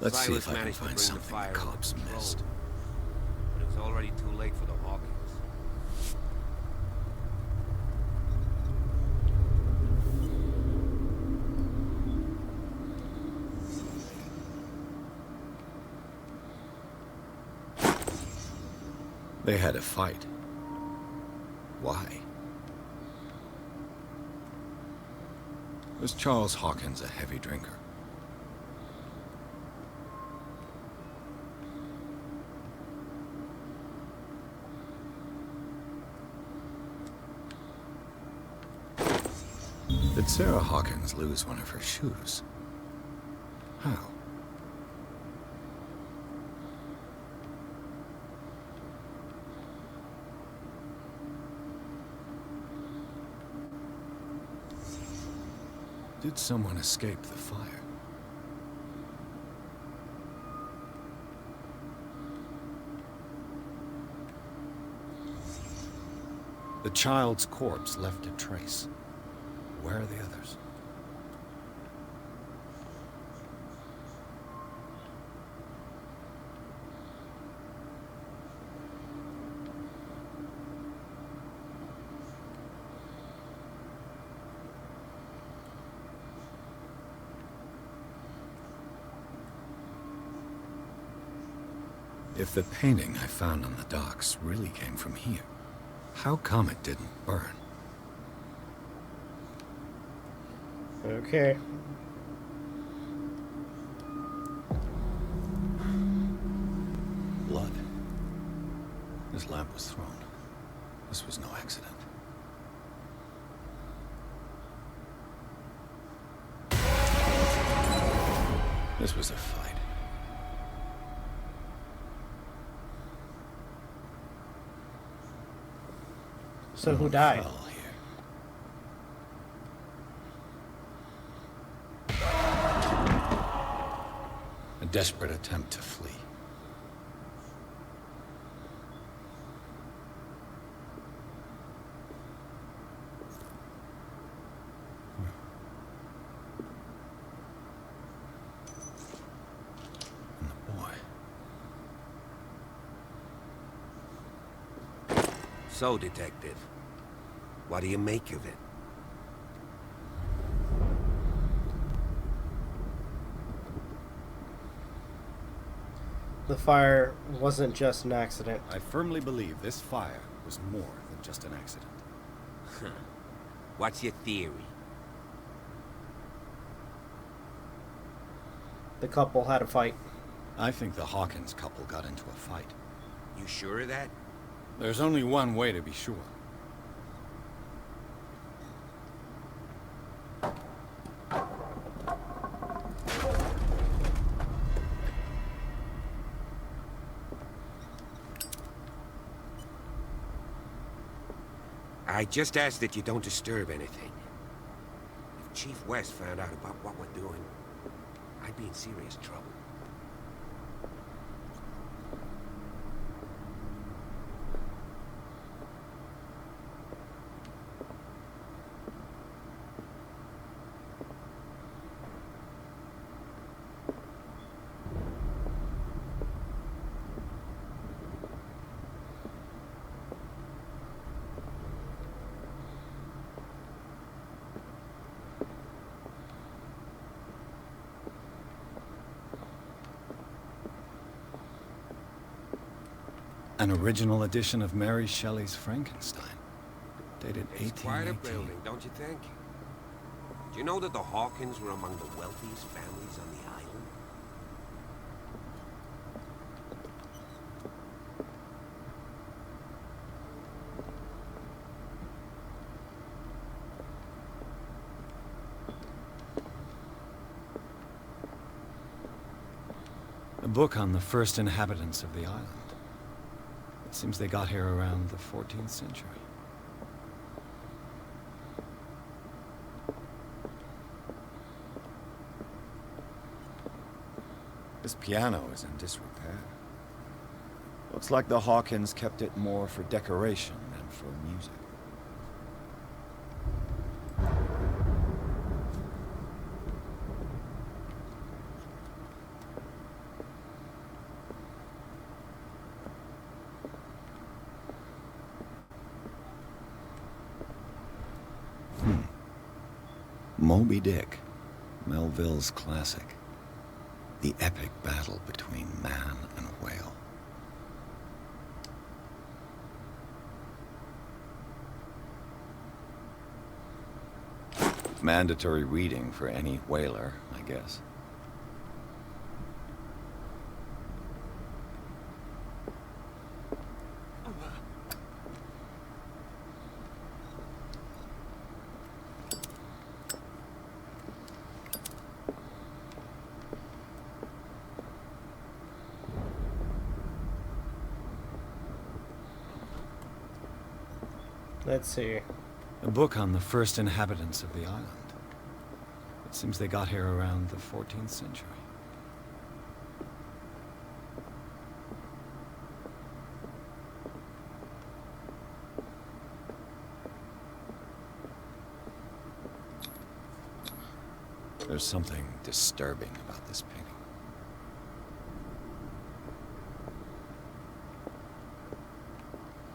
Speaker 3: Let's see
Speaker 12: Silas
Speaker 3: if I can
Speaker 12: managed to
Speaker 3: find
Speaker 12: bring the
Speaker 3: something
Speaker 12: fire
Speaker 3: the cops
Speaker 12: under control,
Speaker 3: missed.
Speaker 12: but it was already too late for the Hawkins.
Speaker 3: They had a fight. Why? Was Charles Hawkins a heavy drinker? Did Sarah Hawkins lose one of her shoes? How? Did someone escape the fire? The child's corpse left a trace. Where are the others? If the painting I found on the docks really came from here, how come it didn't burn?
Speaker 1: Okay.
Speaker 3: Blood. This lamp was thrown. This was no accident. This was a fight.
Speaker 1: So who died?
Speaker 3: Fell here. A desperate attempt to flee. And the boy.
Speaker 12: So, Detective, what do you make of it?
Speaker 1: The fire wasn't just an accident.
Speaker 3: I firmly believe this fire was more than just an accident.
Speaker 12: What's your theory?
Speaker 1: The couple had a fight.
Speaker 3: I think the Hawkins couple got into a fight.
Speaker 12: You sure of that?
Speaker 3: There's only one way to be sure.
Speaker 12: I just ask that you don't disturb anything. If Chief West found out about what we're doing, I'd be in serious trouble.
Speaker 3: An original edition of Mary Shelley's Frankenstein, dated
Speaker 12: It's quite a
Speaker 3: 1818.
Speaker 12: building, don't you think? Do you know that the Hawkins were among the wealthiest families on the island?
Speaker 3: book on the first inhabitants of the island. It seems they got here around the 14th century. This piano is in disrepair. Looks like the Hawkins kept it more for decoration than for music. Moby Dick, Melville's classic. The epic battle between man and whale. Mandatory reading for any whaler, I guess.
Speaker 1: Let's see.
Speaker 3: A book on the first inhabitants of the island. It seems they got here around the 14th century. There's something disturbing about this painting.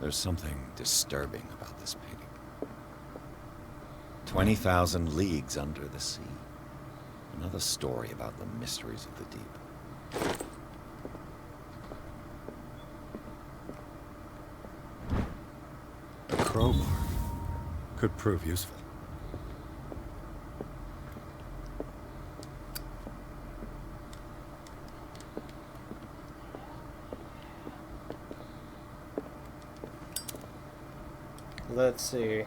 Speaker 3: There's something disturbing about this painting. 20,000 leagues under the sea. Another story about the mysteries of the deep. A crowbar could prove useful.
Speaker 1: Let's see.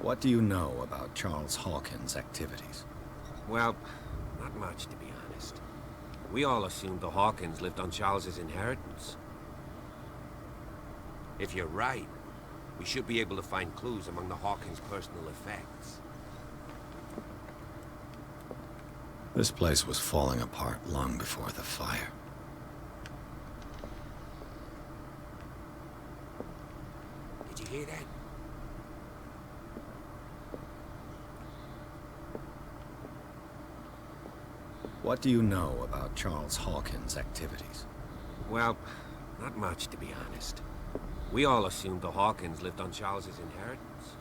Speaker 3: What do you know about Charles Hawkins' activities?
Speaker 12: Well, not much, to be honest. We all assumed the Hawkins lived on Charles's inheritance. If you're right, we should be able to find clues among the Hawkins' personal effects.
Speaker 3: This place was falling apart long before the fire.
Speaker 12: Did you hear that?
Speaker 3: What do you know about Charles Hawkins' activities?
Speaker 12: Well, not much, to be honest. We all assumed the Hawkins lived on Charles's inheritance.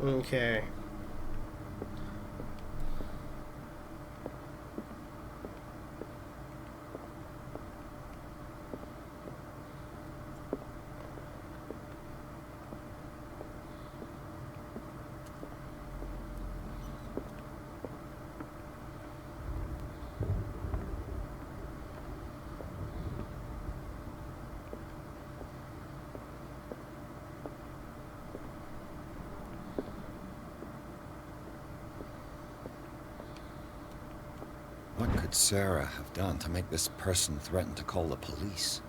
Speaker 1: Okay.
Speaker 3: What could Sarah have done to make this person threaten to call the police?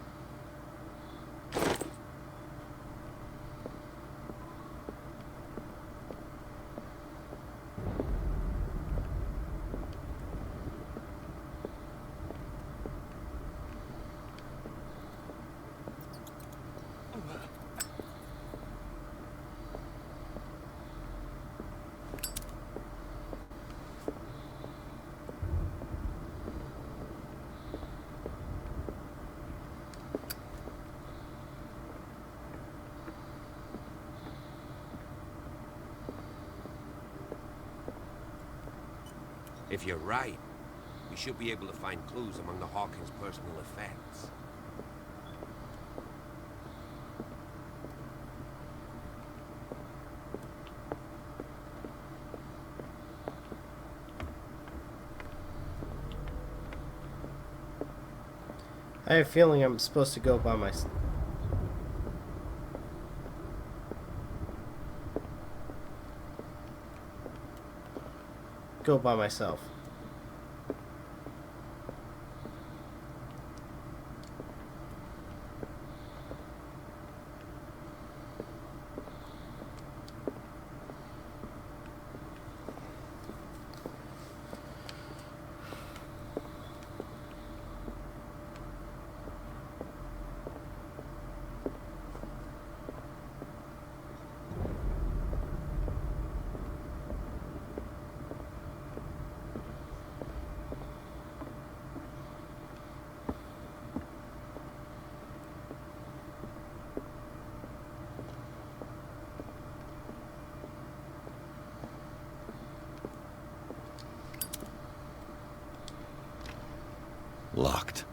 Speaker 12: If you're right, we should be able to find clues among the Hawkins' personal effects.
Speaker 1: I have a feeling I'm supposed to go by myself.
Speaker 3: Locked.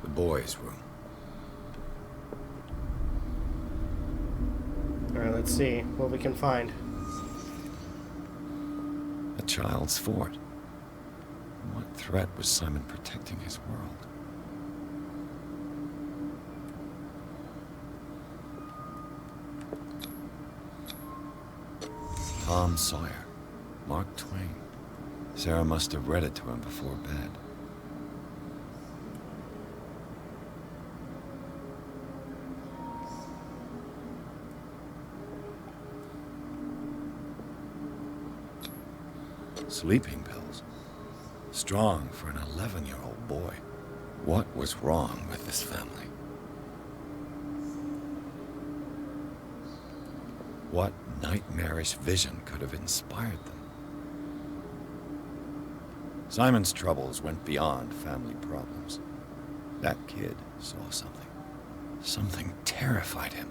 Speaker 3: The boys' room.
Speaker 1: Alright, let's see what we can find.
Speaker 3: A child's fort. What threat was Simon protecting his world? Tom Sawyer. Mark Twain. Sarah must have read it to him before bed. Sleeping pills. Strong for an 11-year-old boy. What was wrong with this family? What nightmarish vision could have inspired them? Simon's troubles went beyond family problems. That kid saw something. Something terrified him.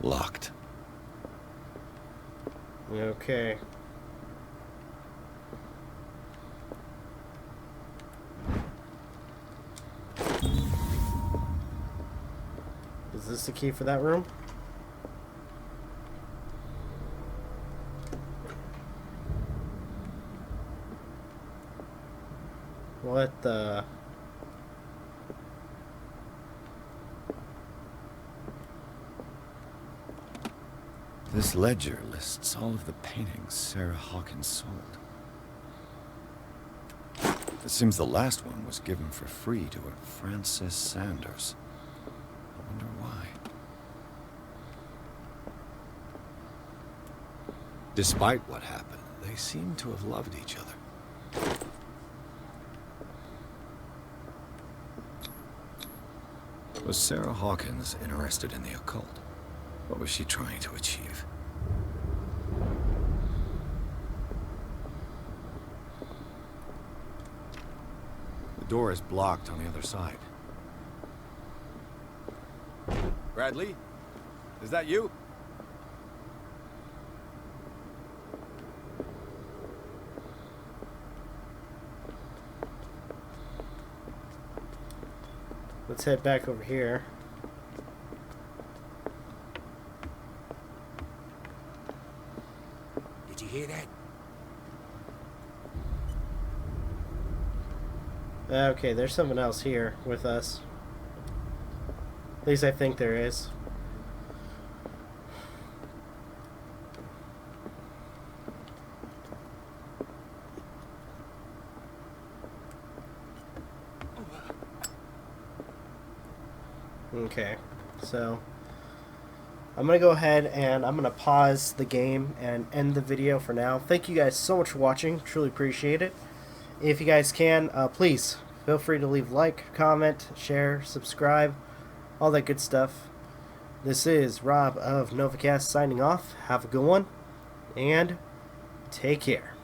Speaker 3: Locked.
Speaker 1: Okay. Is this the key for that room? What the...
Speaker 3: This ledger lists all of the paintings Sarah Hawkins sold. It seems the last one was given for free to a Frances Sanders. I wonder why. Despite what happened, they seem to have loved each other. Was Sarah Hawkins interested in the occult? What was she trying to achieve? The door is blocked on the other side. Bradley? Is that you?
Speaker 1: Let's head back over here.
Speaker 11: Did you hear that?
Speaker 1: Okay, there's someone else here with us. At least I think there is. Okay, so I'm going to go ahead and I'm going to pause the game and end the video for now. Thank you guys so much for watching. Truly appreciate it. If you guys can, please feel free to leave a like, comment, share, subscribe, all that good stuff. This is Rob of Novakast signing off. Have a good one, and take care.